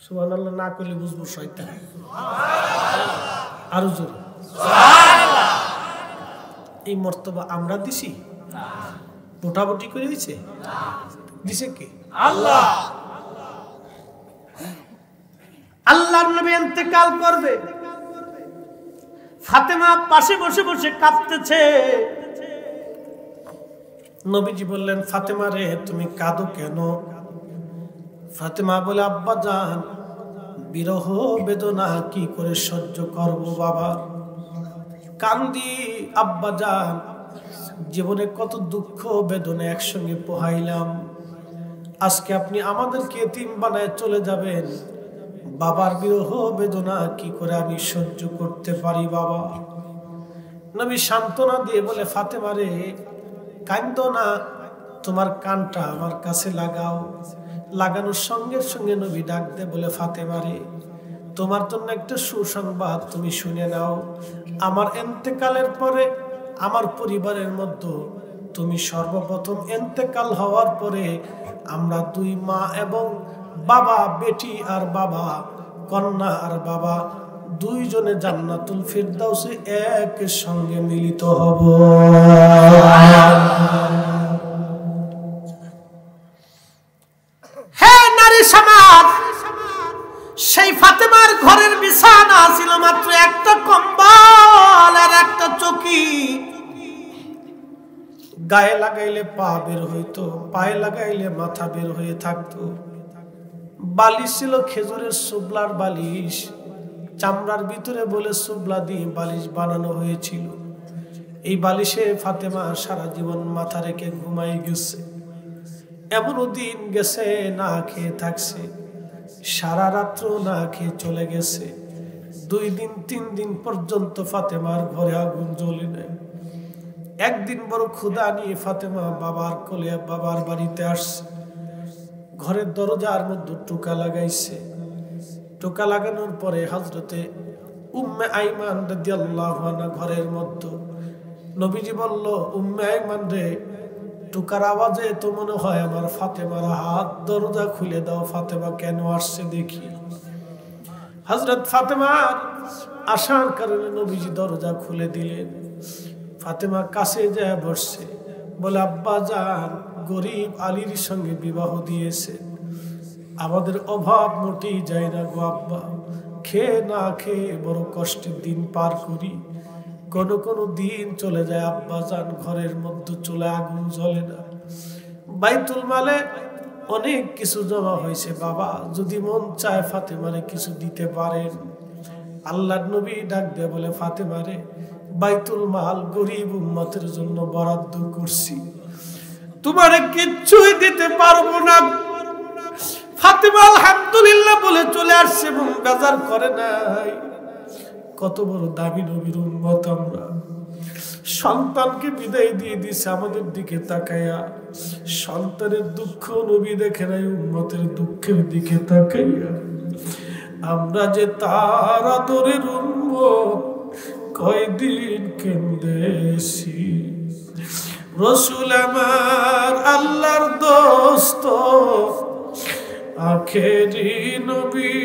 সুবহানাল্লাহ না কইলে বুঝবো শয়তান। আরো জোরে সুবহানাল্লাহ। এই মর্তবা আমরা দিছি? মোটামুটি করে দিছে? দিছে কে? আল্লাহ। আল্লাহর নবী ইন্তেকাল করবে, ফাতেমা পাশে বসে বসে কাঁদতেছে। নবীজি বললেন, ফাতেমা রে তুমি কাঁদো কেন? ফাতেমা বলে, আব্বা জান বিরহ বেদনা কি করে সহ্য করব বাবা, কান্দি আব্বা জান, জীবনে কত দুঃখ বেদনা একসঙ্গে পোহাইলাম, আজকে আপনি আমাদেরকে এতিম বানায় চলে যাবেন, বাবার বিরহ বেদনা কি করে আমি সহ্য করতে পারি বাবা। নবী সান্ত্বনা দিয়ে বলে, ফাতেমা রে কান্দো না, তোমার কানটা আমার কাছে লাগাও। লাগানোর সঙ্গে সঙ্গে নবী ডাক দে বলে, ফাতেমা রে তোমার জন্য একটা সুসংবাদ তুমি শুনে নাও। আমার ইন্তেকালের পরে আমার পরিবারের মধ্যে তুমি সর্বপ্রথম, ইন্তেকাল হওয়ার পরে আমরা দুই মা এবং বাবা, বেটি আর বাবা, কন্যা আর বাবা দুইজনে জান্নাতুল ফিরদাউসে এক সঙ্গে মিলিত হব। হে নারী সমাজ, সেই ফাতেমার ঘরের বিছানা ছিল মাত্র একটা কম্বল আর একটা চৌকি। গায়ে লাগাইলে পা বের হইতো, পায়ে লাগাইলে মাথা বের হয়ে থাকতো। বালিশ ছিল খেজুরের সুবলার বালিশ, চামড়ার ভিতরে বলে সুবলা দিয়ে বালিশ বানানো হয়েছিল। এই বালিশে ফাতেমা সারা জীবন মাথা রেখে ঘুমাই গেছে। এমনও দিন গেছে না খেয়ে থাকছে, সারা রাত্র না খেয়ে চলে গেছে। 2 দিন 3 দিন পর্যন্ত ফাতেমার ঘরে আগুন জ্বলে নেয়। একদিন বড় ক্ষুধা নিয়ে ফাতেমা বাবার কোলে বাবার বাড়িতে আসছে। ঘরের দরজার মধ্যে টোকা লাগাইছে। টোকা লাগানোর পরে হযরতে উম্মে আইমান রাদিয়াল্লাহু আনহা ঘরের মধ্যে। নবীজি বলল, উম্মে আইমান রে, টোকার আওয়াজে তো মনে হয় আমার ফাতেমার হাত, দরজা খুলে দাও, ফাতেমা কেন আসছে দেখি। হযরত ফাতেমার আসার কারণে নবীজি দরজা খুলে দিলেন। ফাতেমা কাছে যায় বসছে, বলে, আব্বা জান গরিব আলীর সঙ্গে বিবাহ দিয়েছে, আমাদের অভাব মোটেই যায় না গো আব্বা, খেয়ে না খেয়ে বড় কষ্টের দিন পার করি। কোন দিন চলে যায় আব্বা জান ঘরের মধ্যে চলে আগুন জ্বলে না। বাইতুল মালে অনেক কিছু জমা হয়েছে বাবা, যদি মন চায় ফাতেমারে কিছু দিতে পারেন। আল্লাহর নবী ডাক দিয়ে বলে, ফাতেমারে বাইতুল মাল গরিব উম্মতের জন্য বরাদ্দ করছি, তোমারে কিচ্ছুই দিতে পারবো না। ফাতেমা আলহামদুলিল্লাহ বলে চলে আসছে এবং বেজার করে নাই। কত বড় দামি নবীর উম্মত আমরা। সন্তানকে বিদায় দিয়ে দিছে আমাদের দিকে তাকাইয়া, সন্তানের দুঃখ নবী দেখে নাই, উম্মতের দুঃখের দিকে তাকাইয়া। আমরা যে তার আদরের উম্মত, কয়দিন কেঁদেছি। রসুল আমার আল্লাহর দোস্ত, আখেরি নবী,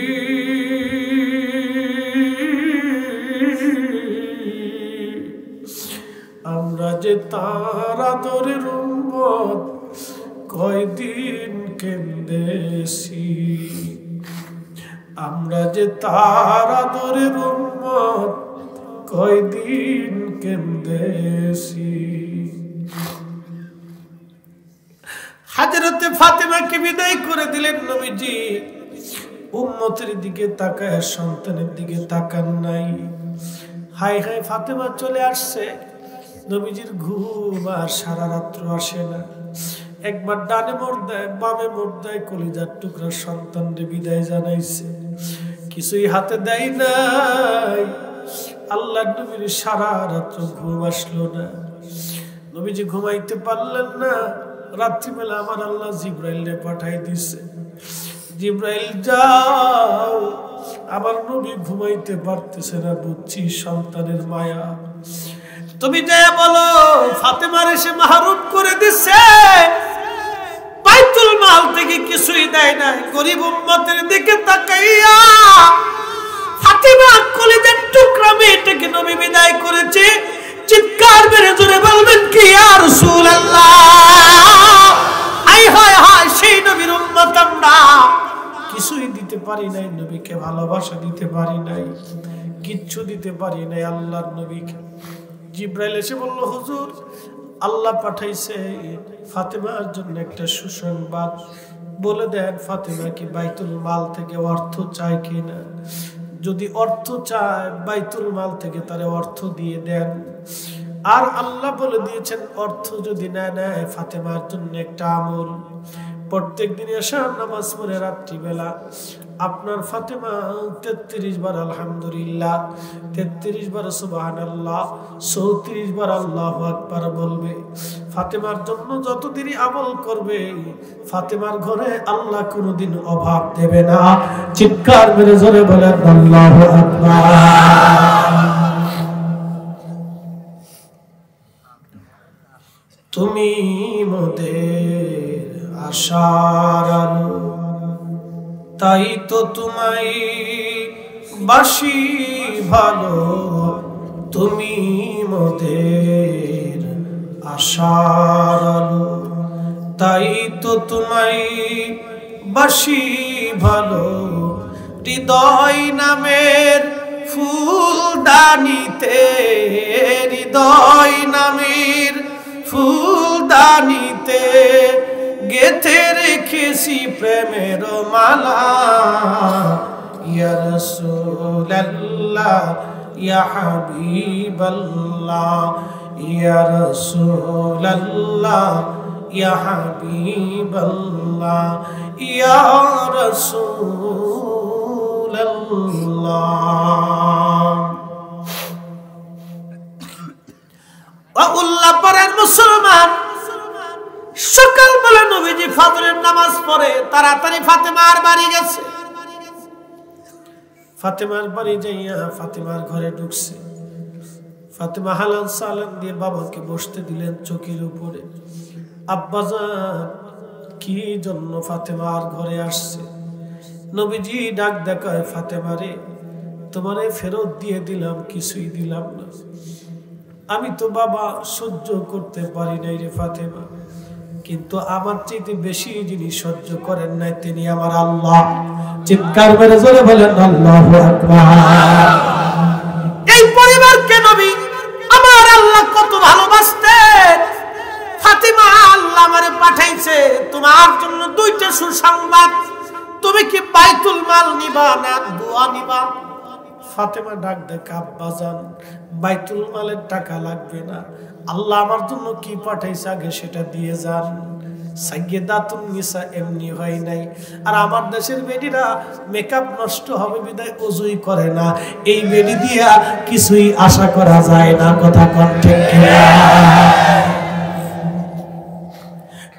আমরা যে তার আদরের উম্মত, কয়দিন কেঁদেছি। আমরা যে তার আদরের উম্মত, কয়দিন কেঁদেছি। হযরতে ফাতেমাকে বিদায় করে দিলেন নবীজি। উম্মতের দিকে তাকায়, সন্তানের দিকে তাকান নাই। হাই হাই ফাতেমা চলে আসছে। নবীজির ঘুম আর সারা রাত্র আসে না। একবার ডানে মোড় দেয়, বামে মোড় দেয়, কলিজার টুকরা সন্তানকে বিদায় জানাইছে, কিছুই হাতে দেয় নাই। আল্লাহ নবীর সারা রাত্র ঘুম আসলো না। নবীজি ঘুমাইতে পারলেন না। রাত্রিবেলা আমার আল্লাহ জিব্রাইলকে পাঠাই দিছে, জিব্রাইল যাও, আমার নবী ঘুমাইতে পারতেছে না, বুঝছি সন্তানের মায়া। তুমি যাই বলো ফাতেমার এসে মাহরুম করে দিচ্ছে, বাইতুল মাল থেকে কিছুই দেয় না। গরিব উম্মতের দিকে তাকাইয়া ফাতেমা কলিজার টুকরা মেয়েটাকে নবী বিদায় করেছে। চিৎকার মেরে জোরে বলবেন কি ইয়া রাসূলুল্লাহ। হায় হায় হায়, সেই নবীর উম্মত আমরা। কিছুই দিতে পারি নাই নবীকে, ভালোবাসা দিতে পারি নাই, কিচ্ছু দিতে পারি নাই আল্লাহর নবীকে। জিব্রাইল এসে বলল, হুজুর আল্লাহ পাঠাইছে ফাতেমার জন্য একটা সুসংবাদ, বলে দেন ফাতেমা কি বাইতুল মাল থেকে অর্থ চায় কিনা। যদি অর্থ চায় বাইতুল মাল থেকে তারে অর্থ দিয়ে দেন। আর আল্লাহ বলে দিয়েছেন অর্থ যদি নেয় ফাতেমার জন্য একটা আমল, প্রত্যেক দিন এশার নামাজ পড়ে রাত্রিবেলা আপনার ফাতেমা 33 বার আলহামদুলিল্লাহ, 33 বার সুবহানাল্লাহ, 34 বার আল্লাহু আকবার বলবে। ফাতেমার জন্য যতদিনই আমল করবে, ফাতেমার ঘরে আল্লাহ কোনোদিন অভাব দেবে না। চিৎকার মেরে জোরে বলেন আল্লাহু আকবার। তুমি মোদের আশার আলো, তাই তো তোমায় বাসি ভালো। তুমি মোদের আশার আলো, তাই তো তোমায় বাসি ভালো। হৃদয় নামের ফুলদানিতে, হৃদয় নামের ফুলদানিতে গেথে রেখেছি প্রেমের মালা। ইয়া রাসূলুল্লাহ, ইয়া হাবিবাল্লাহ, ইয়া রাসূলুল্লাহ, ইয়া হাবিবাল্লাহ, ইয়া রাসূলুল্লাহ। আল্লাহ পারেন মুসলমান, সকালবেলা নবীজি ফজরের নামাজ পড়ে তাড়াতাড়ি ফাতেমার বাড়ি গেছে। ফাতেমার বাড়ি যাইয়া ফাতেমার ঘরে ঢুকছে। ফাতেমা হালাল সালাম দিয়ে বাবাকে বসতে দিলেন চৌকির উপরে। আব্বাজান কি জন্য ফাতেমার ঘরে আসছে? নবীজি ডাক দেখায়, ফাতেমারে তোমারে ফেরত দিয়ে দিলাম, কিছুই দিলাম না। আমি তো বাবা সহ্য করতে পারি নাই রে ফাতেমা, কিন্তু আমার চাইতে বেশি যিনি সহ্য করেন নাই তিনি আমার আল্লাহ। চিৎকার মেরে জোরে বলেন আল্লাহু আকবার। এই পরিবারকে নবী আমার আল্লাহ কত ভালোবাসতেন। ফাতেমা আল্লাহ আমারে পাঠাইছে তোমার জন্য দুইটা সুসংবাদ। তুমি কি বাইতুল মাল নিবা না দোয়া নিবা? ফাতেমা ডাক দেখ, আব্বাজান বাইতুল মালের টাকা লাগবে না, আল্লাহ আমার জন্য কি পাঠাইছে আগে সেটা দিয়ে যান। সাইয়্যিদাতুন নিসা এমনি হয় নাই। আর আমার দেশের বেডিরা মেকআপ নষ্ট হবে বিদায় ওযুই করে না, এই বেডি দিয়া কিছুই আশা করা যায় না। কথা কোন ঠিক কিনা?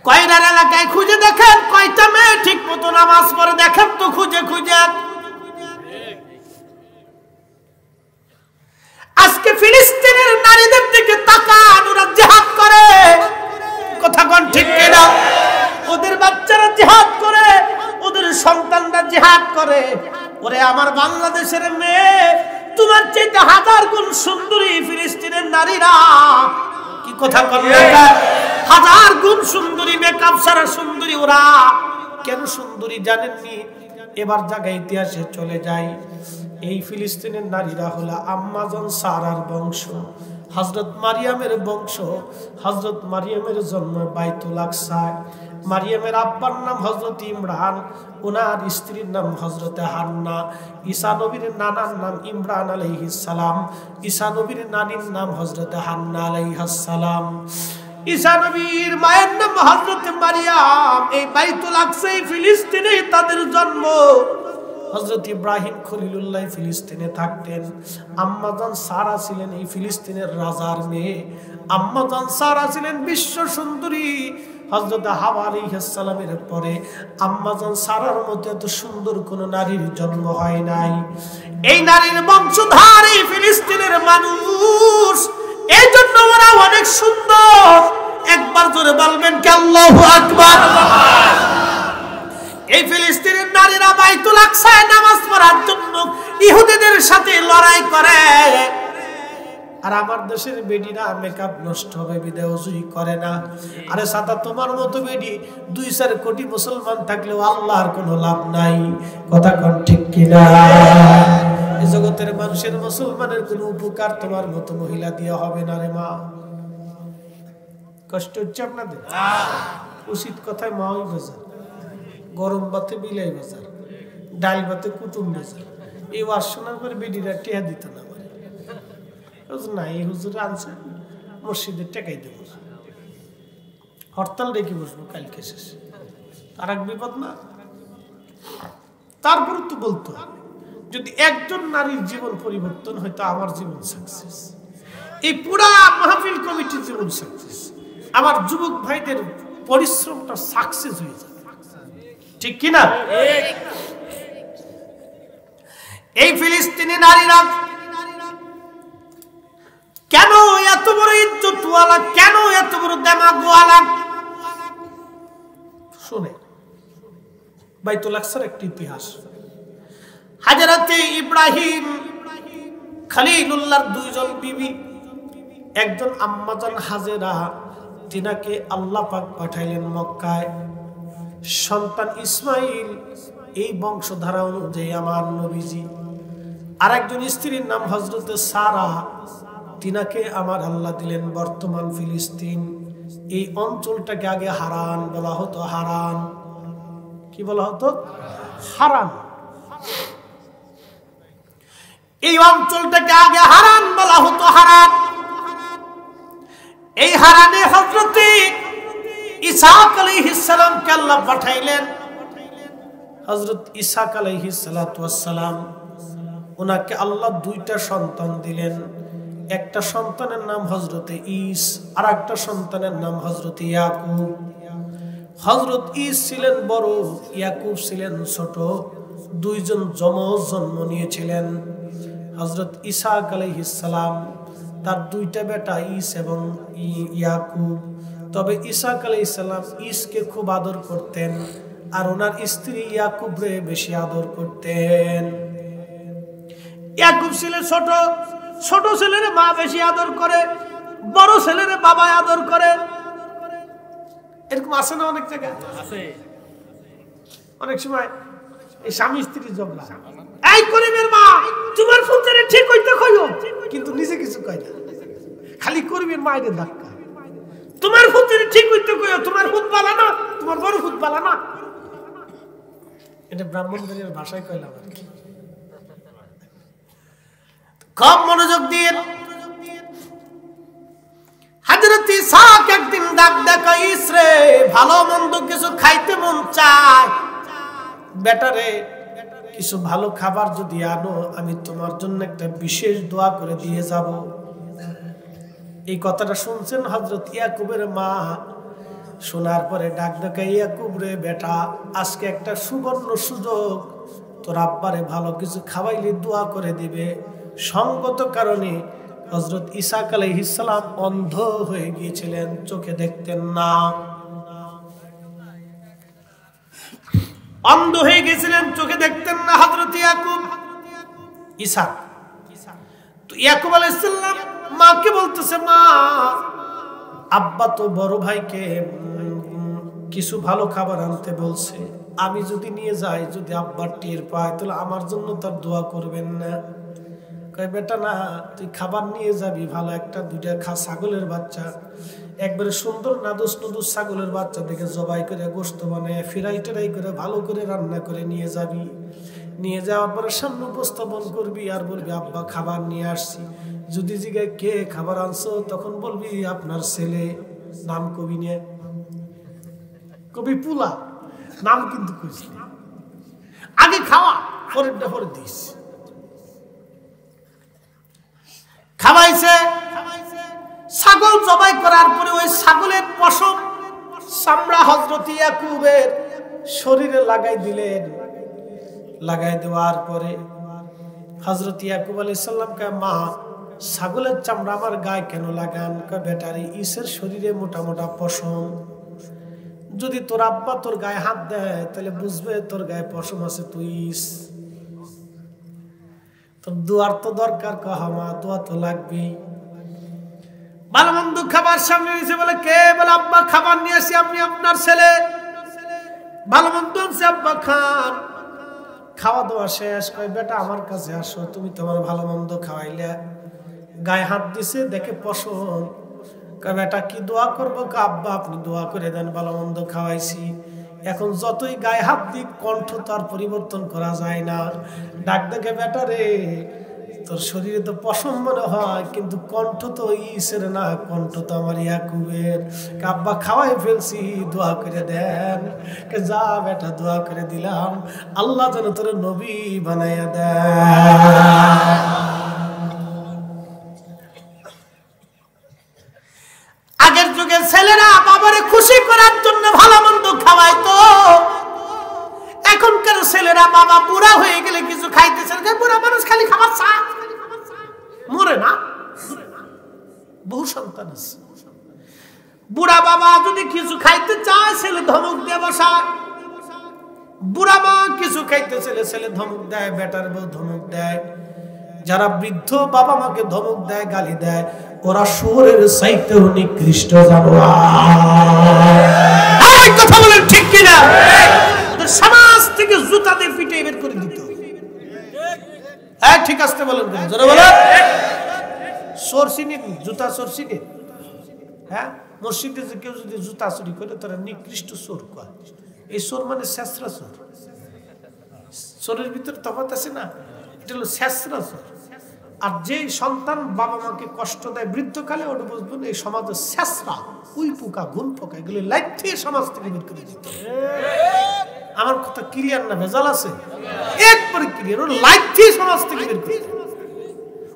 কয়রার এলাকায় খুঁজে দেখেন কয়টা মেয়ে ঠিক মতো নামাজ পড়ে, দেখেন তো খুঁজে খুঁজে। আজকে ফিলিস্তিনের নারীদের দিকে তাকান, ওরা জিহাদ করে। কথা কোন ঠিক কিনা? ওদের বাচ্চারা জিহাদ করে, ওদের সন্তানরা জিহাদ করে। ওরে আমার বাংলাদেশের মেয়ে, তোমার চাইতে হাজার গুণ সুন্দরী ফিলিস্তিনের নারীরা। কি কথা কোন? হাজার গুণ সুন্দরী, মেকআপ ছাড়া সুন্দরী ওরা। কেন সুন্দরী জানেননি? এবার জায়গায় ইতিহাসে চলে যায়। এই ফিলিস্তিনের নারীরা হলো আম্মাজান সারার বংশ, হযরত মারিয়ামের বংশ। হযরত মারিয়ামের জন্ম বাইতুল আকসায়। মারিয়ামের আব্বার নাম হযরত ইমরান, ওনার স্ত্রীর নাম হযরতে হান্না। ঈসা নবীর নানার নাম ইমরান আলাইহিস সালাম, ঈসা নবীর নানির নাম হযরতে হান্না আলাইহিস সালাম। ঈসা নবীর মায়ের নাম হযরত মারিয়াম। এই বাইতুল আকসায় ফিলিস্তিনে তাদের জন্ম। হযরত ইব্রাহিম খলিলুল্লাহ ফিলিস্তিনে থাকতেন। আম্মাজান সারা ছিলেন এই ফিলিস্তিনের রাজার মেয়ে। আম্মাজান সারা ছিলেন বিশ্ব সুন্দরী। হযরত হাওয়া আলাইহিস সালামের পরে আম্মাজান সারার মতো এত সুন্দর কোন নারীর জন্ম হয় নাই। এই নারীর বংশধর এই ফিলিস্তিনের মানুষ, এই জন্য ওরা অনেক সুন্দর। একবার জোরে বলবেন কি আল্লাহু আকবার। এই ফিলিস্তিনের নারীরা বাইতুল আকসায় নামাজ পড়ার জন্য ইহুদিদের সাথে লড়াই করে। আর আমার দেশের বেডিরা মেকআপ নষ্ট হবে বিদায় ওযুই করে না। আরে সাদা তোমার মতো বেডি 2-4 কোটি মুসলমান থাকলেও আল্লাহর কোনো লাভ নাই। কথা কোন ঠিক কিনা? এই জগতের মানুষের মুসলমানের কোনো উপকার তোমার মতো মহিলা দিয়ে হবে না রে মা। কষ্ট হচ্ছে আপনাদের? উচিত কথায় মাওই বাজার, গরম ভাতে বিলাই বাজার, ডাল ভাতে কুটুম বাজার। এই ওয়াজ শোনার পরে বেডিরা টেহা দিত না। না, এই হুজুর আনছে মসজিদে টেকাই দেব না, হরতাল রেখে বসবো কালকে শেষ। আর এক বিপদ না? তারপর তো বলতো যদি একজন নারীর জীবন পরিবর্তন হয়তো আমার জীবন সাকসেস, এই পুরা মাহফিল কমিটির জীবন সাকসেস, আমার যুবক ভাইদের পরিশ্রমটা সাকসেস হয়ে যাবে। ঠিক কিনা? এই ফিলিস্তিনি নারীরা কেন এত বড় ইজ্জতওয়ালা, কেন এত বড় দেমাগওয়ালা? শুনে বাইতুল আকসার একটি ইতিহাস। হযরতে ইব্রাহিম খলিলুল্লাহর 2 জন বিবি, একজন আম্মাজান হাজেরা, তিনাকে আল্লাহ পাক পাঠাইলেন মক্কায়। সন্তান ইসমাইল, এই বংশধারা অনুযায়ী আমার নবীজি। আর একজন স্ত্রীর নাম হযরতে সারা, তিনাকে আমার আল্লাহ দিলেন বর্তমান ফিলিস্তিন। এই অঞ্চলটাকে আগে হারান বলা হতো। হারান কি বলা হতো? হারান। এই অঞ্চলটাকে আগে হারান বলা হতো। হারান। এই হারানে হযরতে ইসহাক আলাইহিস সালামকে আল্লাহ পাঠাইলেন। হযরত ইসহাক আলাইহিস সালাতু ওয়াস সালাম, ওনাকে আল্লাহ 2টা সন্তান দিলেন। একটা সন্তানের নাম হযরতে ঈস, আর একটা সন্তানের নাম হযরতে ইয়াকুব। হযরত ঈস ছিলেন বড়, ইয়াকুব ছিলেন ছোট। 2 জন যমজ জন্ম নিয়েছিলেন। হযরত ইসহাক আলাইহিস সালাম, তার 2টা বেটা ঈস এবং ইয়াকুব। তবে ইসহাক আলাইহিস সালাম ঈসকে খুব আদর করতেন, আর ওনার স্ত্রী ইয়াকুবরে বেশি আদর করতেন। ইয়াকুব ছিলেন ছোট, ছোট ছেলের মা বেশি আদর করে, বড় ছেলের বাবা আদর করে। এরকম আছে না? অনেক জায়গায় আছে। অনেক সময় এই স্বামী স্ত্রী ঝগড়া, এই করিমের মা তোমার ফুতরে ঠিক হইতে কইও, কিন্তু নিজে কিছু কয় না, খালি করিমের মায়ের ধাক্কা। তোমার ফুতরে ঠিক হইতে কইও, তোমার ফুত বালা না, তোমার বড় ফুত বালা না। এটা ব্রাহ্মণবাড়ির ভাষায় কইলাম আর কি। কম মনোযোগ দিয়ে হযরত ইসহাক একদিন ডাক দেখা, ইসরে ভালো মন্দ কিছু খাইতে মন চায়, বেটারে কিছু ভালো খাবার যদি আনো আমি তোমার জন্য একটা বিশেষ দোয়া করে দিয়ে যাব। এই কথাটা শুনছেন হযরত ইয়াকুবের মা। শোনার পরে ডাক ডাকা, ইয়াকুব রে বেটা, আজকে একটা সুবর্ণ সুযোগ, তোর আব্বারে ভালো কিছু খাওয়াইলে দোয়া করে দিবে। সঙ্গত কারণে হযরত ইসহাক আলাইহিস সালাম অন্ধ হয়ে গিয়েছিলেন, চোখে দেখতেন না, অন্ধ হয়ে গেছিলেন, চোখে দেখতেন না হযরত ইয়াকুব ইসহাক। তো ইয়াকুব আলাইহিস সালাম মাকে বলতেছে, মা আব্বা তো বড় ভাইকে কিছু ভালো খাবার আনতে বলছে, আমি যদি নিয়ে যাই, যদি আব্বা টের পায় তাহলে আমার জন্য তার দোয়া করবেন না? কয় বেটা না, তুই খাবার নিয়ে যাবি, ভালো একটা দুইটা ছাগলের বাচ্চা, একবারে সুন্দর নাদুস নুদুস ছাগলের বাচ্চা দেখে জবাই করে গোশত বানায় ফিরাই টেরাই করে ভালো করে রান্না করে নিয়ে যাবি। নিয়ে যাওয়ার পরে সামনে উপস্থাপন করবি আর বলবি আব্বা খাবার নিয়ে আসছি। যদি জিজ্ঞাসা কে খাবার আনছো, তখন বলবি আপনার ছেলে। নাম কবি নিয়ে কবি পুলা, নাম কিন্তু কইছি আগে খাওয়া, পরেরটা পরে দিস। খাওয়াইছে, ছাগল জবাই করার পরে ওই ছাগলের পশম চামড়া হযরত ইয়াকুবের শরীরে লাগাই দিলেন। লাগাই দেওয়ার পরে হযরত ইয়াকুব আলাইহিস সালাম কে, মা ছাগলের চামড়া আমার গায়ে কেন লাগান? কয় বেটারি ইসের শরীরে মোটা মোটা পশম, যদি তোর আব্বা তোর গায়ে হাত দেয় তাহলে বুঝবে তোর গায়ে পশম আছে, তুই ইস। তোর দোয়ার তো দরকার, কহ মা দোয়া তো লাগবেই। ভালো মন্দ খাবার সামনে নিয়েছে, বলে কে? বলে আব্বা খাবার নিয়ে আসি, আপনি আপনার ছেলে। ভালো মন্দ আনছে, আব্বা খান। খাওয়া দাওয়া শেষ, কয় বেটা আমার কাছে আসো, তুমি তোমার ভালো মন্দ খাওয়াইলে। গায়ে হাত দিছে, দেখে পশম। কয় বেটা কি দোয়া করবো? আব্বা আপনি দোয়া করে দেন, ভালো মন্দ খাওয়াইছি। এখন যতই গায়ে হাত দিক, কণ্ঠ তো আর পরিবর্তন করা যায় না। ডাক দেখে, বেটা রে তোর শরীরে তো পশম মনে হয়, কিন্তু কণ্ঠ তো ইসের না, কণ্ঠ তো আমার ইয়াকুবের। আব্বা খাওয়াই ফেলছি, দোয়া করে দেন। যা বেটা দোয়া করে দিলাম, আল্লাহ যেন তোর নবী বানাইয়া দেন। আগের যুগে ছেলেরা বাবারে খুশি করার জন্য ভালো মন্দ খাওয়াইতো, এখনকার ছেলেরা বাবা বুড়া হয়ে গেলে কিছু খাইতেছে না। বুড়া মানুষ খালি খাবার চা, মরে না। বহু সন্তান আছে, বুড়া বাবা যদি কিছু খাইতে চায় ছেলে ধমক দিয়ে বসায়, বুড়া মা কিছু খাইতে ছেলে ধমক দেয়, বেটার বউ ধমক দেয়। যারা বৃদ্ধ বাবা মাকে ধমক দেয়, গালি দেয়, ওরা শুয়োরের চাইতেও নিকৃষ্ট জানোয়ার। কথা বলেন ঠিক কিনা? সমাজ থেকে জুতা দিয়ে পিটে বের করে দিত। হ্যাঁ ঠিক আসতে বলেন, জোরে বলেন। চোর চিনি, জুতা চোর চিনি? হ্যাঁ, মসজিদে যে কেউ যদি জুতা চুরি করে তারা নিকৃষ্ট চোর কয়। এই চোর মানে শেষরা চোর। চোরের ভিতরে তফাৎ আছে না, এটা হলো শেষরা চোর। আর যে সন্তান বাবা মাকে কষ্ট দেয় বৃদ্ধকালে, ওটা বুঝবেন এই সমাজের শেষরা, উই পোকা ঘুম পোকা, এগুলো লাইট থেকে সমাজ থেকে বের করে দিত। আমার কথা ক্লিয়ার না ভেজাল আছে? একবারে ক্লিয়ার। ও লাইট থেকে সমাজ থেকে বের করে,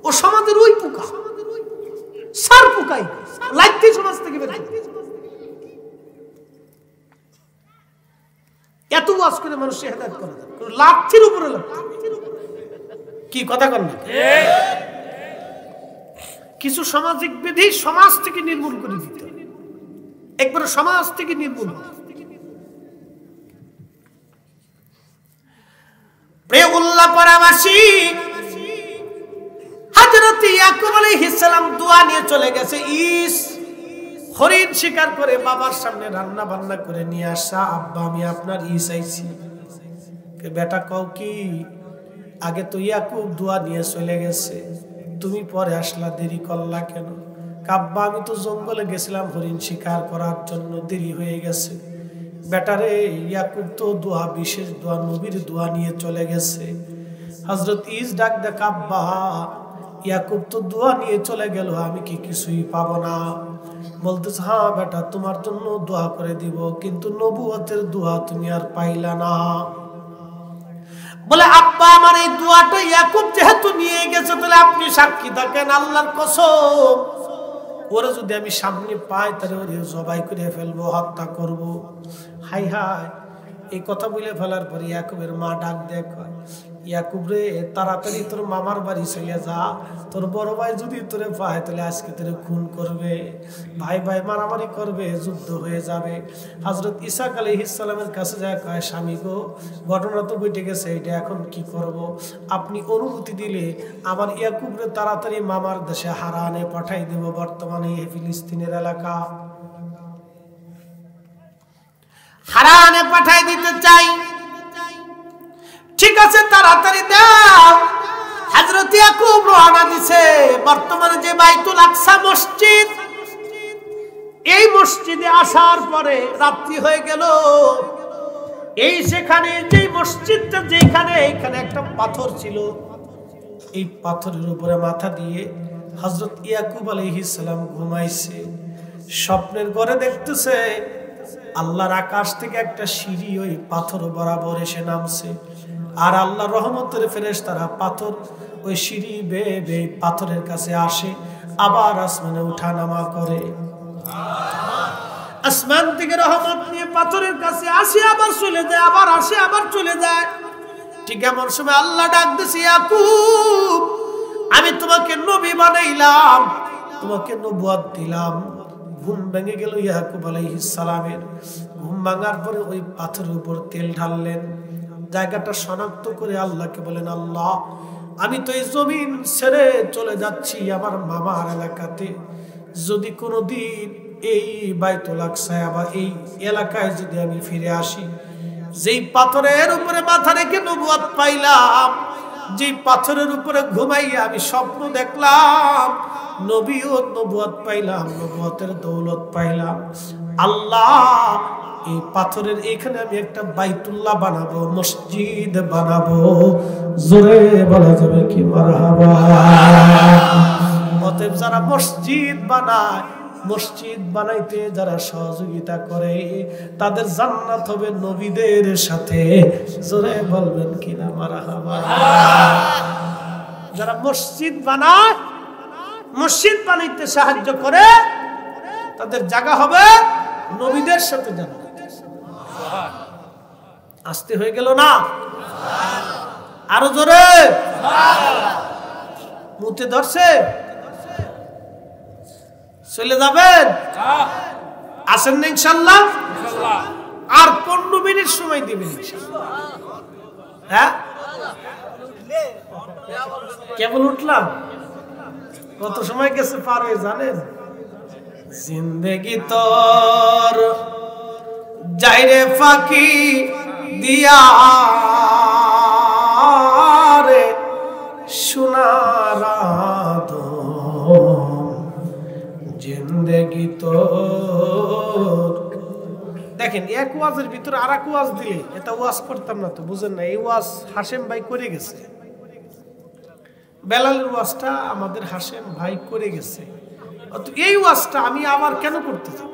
ও সমাজের উই পোকা, সার পোকাই, লাইট থেকে সমাজ থেকে বের করে। এত ওয়াজ করে মানুষ হেদায়েত করে দেয়, লাঠির উপরে লাঠি। কি কথা কন না? কিছু সামাজিক বিধি সমাজ থেকে নির্মূল করে দিতে, একবারে সমাজ থেকে নির্মূল। প্রিয়উল্লাহ পরাবাসী হযরত ইয়াকুব আলাইহিস সালাম দোয়া নিয়ে চলে গেছে। ইস হরিণ শিকার করে বাবার সামনে রান্না বান্না করে নিয়ে আসা। আব্বা আমি আপনার ইস আইছি। বেটা কও কি? আগে তো ইয়াকুব দোয়া নিয়ে চলে গেছে, তুমি পরে আসলা, দেরি করলা কেন? আব্বা আমি তো জঙ্গলে গেছিলাম হরিণ শিকার করার জন্য, দেরি হয়ে গেছে। বেটারে ইয়াকুব তো দোয়া, বিশেষ দোয়া, নবীর দোয়া নিয়ে চলে গেছে। হযরত ইস ডাক দেখ, আব্বা ইয়াকুব তো দোয়া নিয়ে চলে গেল, আমি কি কিছুই পাবো না? বলতেছে হ্যাঁ বেটা তোমার জন্য দোয়া করে দিব, কিন্তু নবুয়তের দোয়া তুমি আর পাইলা না। বলে আব্বা আমার এই দোয়াটা ইয়াকুব যেহেতু নিয়ে গেছে, তাহলে আপনি সাক্ষী থাকেন আল্লাহর কসম, ওরা যদি আমি সামনে পাই তাহলে ওরে জবাই করে ফেলবো, হত্যা করব। হাই হাই, এই কথা বলে ফেলার পরে ইয়াকুবের মা ডাক দেখ, ইয়াকুব রে তাড়াতাড়ি তোর মামার বাড়ি চলে যা, তোর বড় ভাই যদি তোরে পায় তাহলে আজকে তোরে খুন করবে, ভাই ভাই মারামারি করবে, যুদ্ধ হয়ে যাবে। হযরত ঈসা আলাইহিস সালামের কাছে যায়, কয় স্বামী গো ঘটনা তো ঘটে গেছে, এটা এখন কি করব? আপনি অনুমতি দিলে আমার ইয়াকুব রে তাড়াতাড়ি মামার দেশে হারানে পাঠাই দেব, বর্তমানে এই ফিলিস্তিনের এলাকা হারানে পাঠাই দিতে চাই। ঠিক আছে তাড়াতাড়ি দাও। হযরত ইয়াকুব রওনা দিছে। বর্তমানে যে বাইতুল আকসা মসজিদ, এই মসজিদে আসার পরে রাত্রি হয়ে গেল। এই সেখানে যে মসজিদটা যেখানে, এইখানে একটা পাথর ছিল, এই পাথরের উপরে মাথা দিয়ে হযরত ইয়াকুব আলাইহিস সালাম ঘুমাইছে। স্বপ্নের ঘরে দেখতেছে আল্লাহর আকাশ থেকে একটা সিঁড়ি ওই পাথর বরাবর এসে নামছে, আর আল্লাহর রহমতের ফেরেশতারা পাথর ওই সিঁড়ি বেয়ে বেয়ে পাথরের কাছে আসে, আবার আসমানে উঠানামা করে। আসমান থেকে রহমত নিয়ে পাথরের কাছে আসে, আবার চলে যায়, আবার আসে, আবার চলে যায়। ঠিক এমন সময় আল্লাহ ডাক দিছে, ইয়াকুব আমি তোমাকে নবী বানাইলাম, তোমাকে নবুয়ত দিলাম। ঘুম ভেঙে গেল ইয়াকুব আলাইহিস সালামের। ঘুম ভাঙার পরে ওই পাথরের উপর তেল ঢাললেন, জায়গাটা শনাক্ত করে আল্লাহকে বলেন, আল্লাহ আমি তো এই জমিন ছেড়ে চলে যাচ্ছি আমার মামার এলাকাতে, যদি কোনোদিন এই বাইতুল আকসায় বা এই এলাকায় যদি আমি ফিরে আসি, যেই পাথরের উপরে মাথা রেখে নবুয়ত পাইলাম, যেই পাথরের উপরে ঘুমাইয়া আমি স্বপ্ন দেখলাম, নবুয়ত পাইলাম, নবুয়তের দৌলত পাইলাম, আল্লাহ এই পাথরের এখানে আমি একটা বাইতুল্লাহ বানাবো, মসজিদ বানাবো। জোরে বলা যাবে কি মারহাবা। অতএব যারা মসজিদ বানায়, মসজিদ বানাইতে যারা সহযোগিতা করে, তাদের জান্নাত হবে নবীদের সাথে। জোরে বলবেন কিনা মারহাবা। যারা মসজিদ বানায়, মসজিদ বানাইতে সাহায্য করে, তাদের জায়গা হবে নবীদের সাথে জান্নাত। আসতে হয়ে গেল না? আরো জোরে। মুতে ধরছে, চলে যাবেন? আসেন না ইনশাআল্লাহ? আর 15 মিনিট সময় দিবেন ইনশাআল্লাহ। হ্যাঁ কেবল উঠলাম, কত সময় গেছে পার হয়ে জানেন? জিন্দেগি তোর যাইরে ফাঁকি দিয়া রে সোনার জিন্দেগি তোর। দেখেন এক ওয়াজের ভিতরে আর এক ওয়াজ দিলে, এটা ওয়াজ করতাম না তো, বুঝেন না? এই ওয়াজ হাশেম ভাই করে গেছে, বেলালের ওয়াজটা আমাদের হাশেম ভাই করে গেছে। এই ওয়াজটা আমি আবার কেন করতে যাব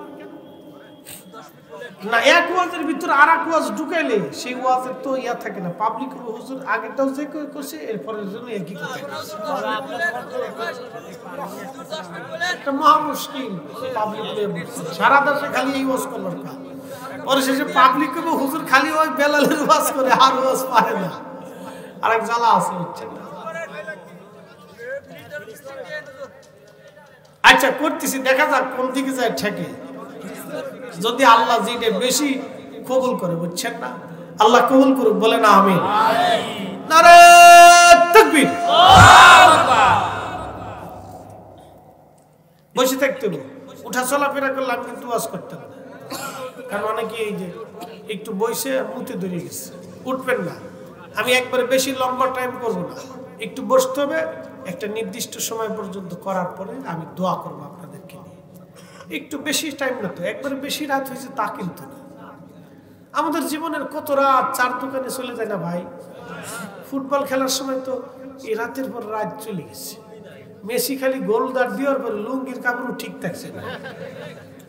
না? এক ওয়াজের ভিতরে আর এক ওয়াজ ঢুকাইলে সেই ওয়াজের তো ইয়া থাকে না, পাবলিক হুজুর আগেরটাও যে করছে এরপরের জন্য একই কথা, এটা মহা মুশকিল। পাবলিক সারা দেশে খালি এই ওয়াজ করবার কাজ, পরে শেষে পাবলিক হুজুর খালি ওই বেলালের ওয়াজ করে, আর ওয়াজ পারে না। আরেক জ্বালা আছে, হচ্ছে না। আচ্ছা করতেছি, দেখা যাক কোন দিকে যায় ঠেকে। যদি আল্লাহ যেটা বেশি কবুল করে, বুঝছেন না? আল্লাহ কবুল করুক, বলে না আমিন। নারে তাকবীর। বসে থাকতে হবে, উঠা চলাফেরা করলাম কিন্তু ওয়াজ করতে হবে, কারণ অনেকে এই যে একটু বসে মুতে ধরে গেছে, উঠবেন না। আমি একবারে বেশি লম্বা টাইম করবো না, একটু বসতে হবে, একটা নির্দিষ্ট সময় পর্যন্ত করার পরে আমি দোয়া করবো আপনাদেরকে নিয়ে। একটু বেশি টাইম না তো, একবারে বেশি রাত হয়েছে তা কিন্তু না। আমাদের জীবনের কত রাত চার দোকানে চলে যায় না ভাই? ফুটবল খেলার সময় তো এই রাতের পর রাত চলে গেছে। মেসি খালি গোল দাঁড় দেওয়ার পরে লুঙ্গির কাপড়ও ঠিক থাকছে না।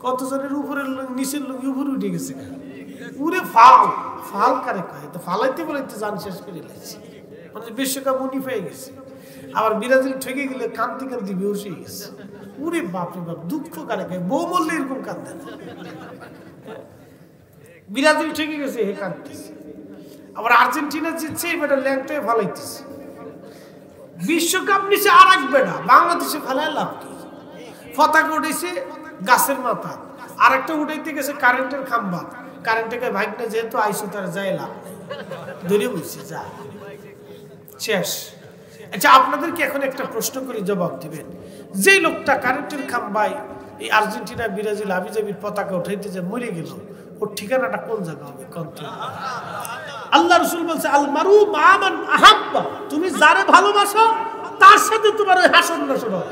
কতজনের উপরের লোক নিচের লোক উপরে উঠে গেছে পুরে ফাল কারে কয় তো ফালাইতে বলাইতে জান শেষ করে লাগছে মানে বিশ্বকাপ উনি পেয়ে গেছে আবার ব্রাজিল ঠেকে গেলে কান্তি কান্তি বেউস হয়ে গেছে পুরে বাপরে বাপ দুঃখ কারে কয় বউ মরলে এরকম কান্দে না ব্রাজিল ঠেকে গেছে হে কাঁদতেছে আবার আর্জেন্টিনা জিতছে এবার ল্যাংটায় ফালাইতেছে বিশ্বকাপ নিচে আর এক বেড়া বাংলাদেশে ফেলায় লাভ কি পতাকা উঠেছে গাছের মাথা আর একটা উঠাইতে গেছে কারেন্টের খাম্বা কারেন্টকে ভাইকটা যেহেতু আইসো তার যায় লাভ নেই দূরে বুঝছি যা শেষ আচ্ছা আপনাদেরকে এখন একটা প্রশ্ন করে জবাব দিবেন যে লোকটা কারেন্টের খাম্বায় এই আর্জেন্টিনা ব্রাজিল হাবিজাবির পতাকা উঠাইতে যে মরে গেল ওর ঠিকানাটা কোন জায়গা হবে কোন আল্লাহ রাসূল বলছে আল মারু মামান আহাব্বা তুমি যারে ভালোবাসো তার সাথে তোমার ওই হাসন নাসন হবে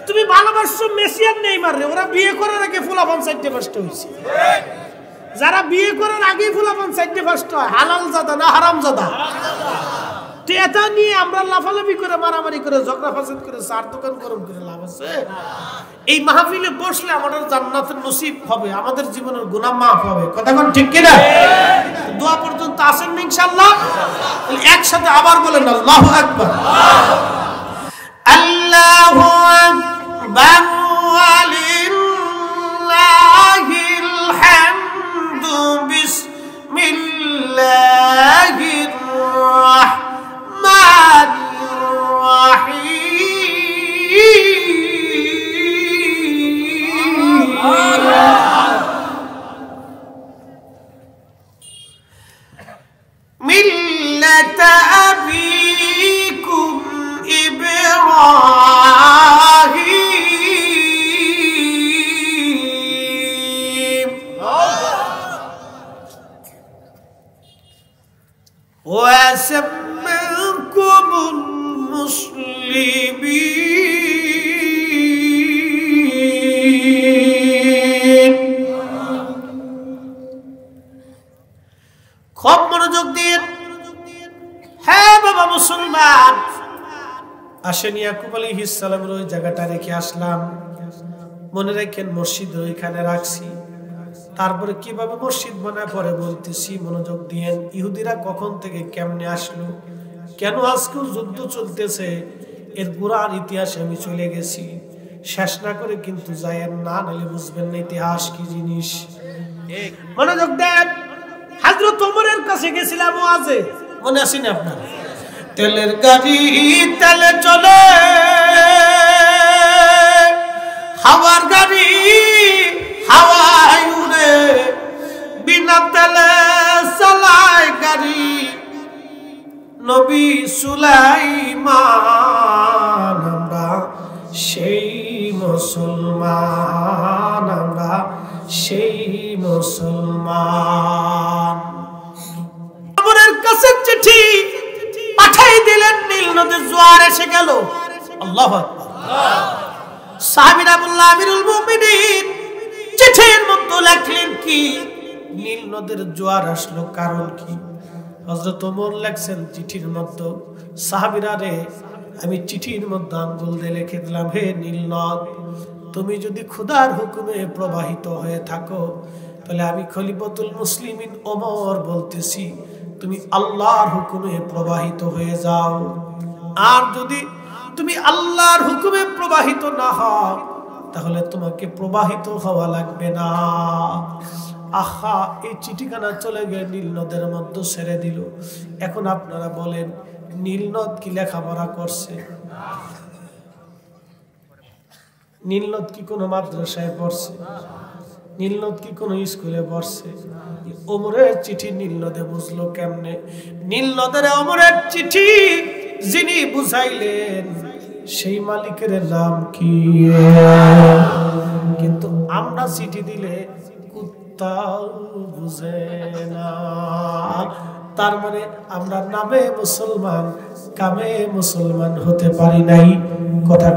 তুমি ভালোবাসছো মেসি আর নেইমার রে ওরা বিয়ে করার আগে ফুলাফান সাইডে ফার্স্ট হইছে যারা বিয়ে করার আগে ফুলাফান সাইডে ফার্স্ট হয় হালাল জাদা না হারাম জাদা তো এটা নিয়ে আমরা লাফালাফি করে মারামারি করে ঝগড়া ফাসাদ করে চার দোকান গরম করে লাভ আছে এই মাহফিলে বসলে আমাদের জান্নাতের নসিব হবে আমাদের জীবনের গুনাহ মাফ হবে কথা কোন ঠিক কি না দোয়া পর্যন্ত আসেন ইনশাআল্লাহ একসাথে আবার বলেন আল্লাহু আকবার আল্লাহু আকবার ওয়ালিল্লাহিল হামদু বিসমিল্লাহির রাহমানির রাহিম মিল্লাতা আবিকুম ইব্রাহিম وسماكم المسلمين খুব মনোযোগ দিন হ্যাঁ বাবা মুসলমান আসেন ইয়াকুব আলাইহিস সালামের ওই জায়গাটা রেখে আসলাম মনে রাখেন মসজিদ ওইখানে রাখছি তারপরে কিভাবে মসজিদ বানায় পরে বলতেছি মনোযোগ দিয়েন ইহুদিরা কখন থেকে কেমনে আসলো কেন আজকেও যুদ্ধ চলতেছে এর পুরার ইতিহাসে আমি চলে গেছি শেষ না করে কিন্তু যায়েন না নালে বুঝবেন না ইতিহাস কি জিনিস মনোযোগ দেন হযরত ওমরের কাছে গেছিলাম ওয়াজে মনে আছে না আপনার তেলের গাড়ি তেলে চলে হাওয়ার গাড়ি হাওয়ায় উড়ে বিনা তেলে চালায় গাড়ি নবী সুলাইমান আমরা সেই মুসলমান আমরা সেই মুসলমান ওমরের কাছে চিঠি পাঠাই দিলেন নীল নদীর জোয়ার এসে গেল আল্লাহু আকবার সাহাবীরা বলল আমিরুল মুমিনিন চিঠির মধ্যে লেখলেন কি নীল নদীর জোয়ার আসলো কারণ কি হযরত ওমর লেখছেন চিঠির মধ্যে সাহাবীরা রে আমি চিঠির মধ্যে আঙ্গুল দিয়ে লিখে দিলাম হে নীল নদ তুমি যদি খোদার হুকুমে প্রবাহিত হয়ে থাকো তাহলে আমি খলিফাতুল মুসলিমিন ওমর বলতেছি তুমি আল্লাহর হুকুমে প্রবাহিত হয়ে যাও আর যদি তুমি আল্লাহর হুকুমে প্রবাহিত না হও তাহলে তোমাকে প্রবাহিত হওয়া লাগবে না আহা এই চিঠিখানা চলে গিয়ে নীল নদের মধ্যে ছেড়ে দিল এখন আপনারা বলেন নীল নদ কি লেখাপড়া করছে নীল নদ কি কোনো মাদ্রাসায় পড়ছে নীল নদ কি কোনো স্কুলে পড়ছে ওমরের চিঠি নীল নদে বুঝলো কেমনে নীল নদের ওমরের চিঠি যিনি বুঝাইলেন সেই মালিকের নাম কি কিন্তু আমরা চিঠি দিলে কুত্তাও বুঝে না তার মানে আমরা নামে মুসলমান কামে মুসলমান হতে পারি নাই কথা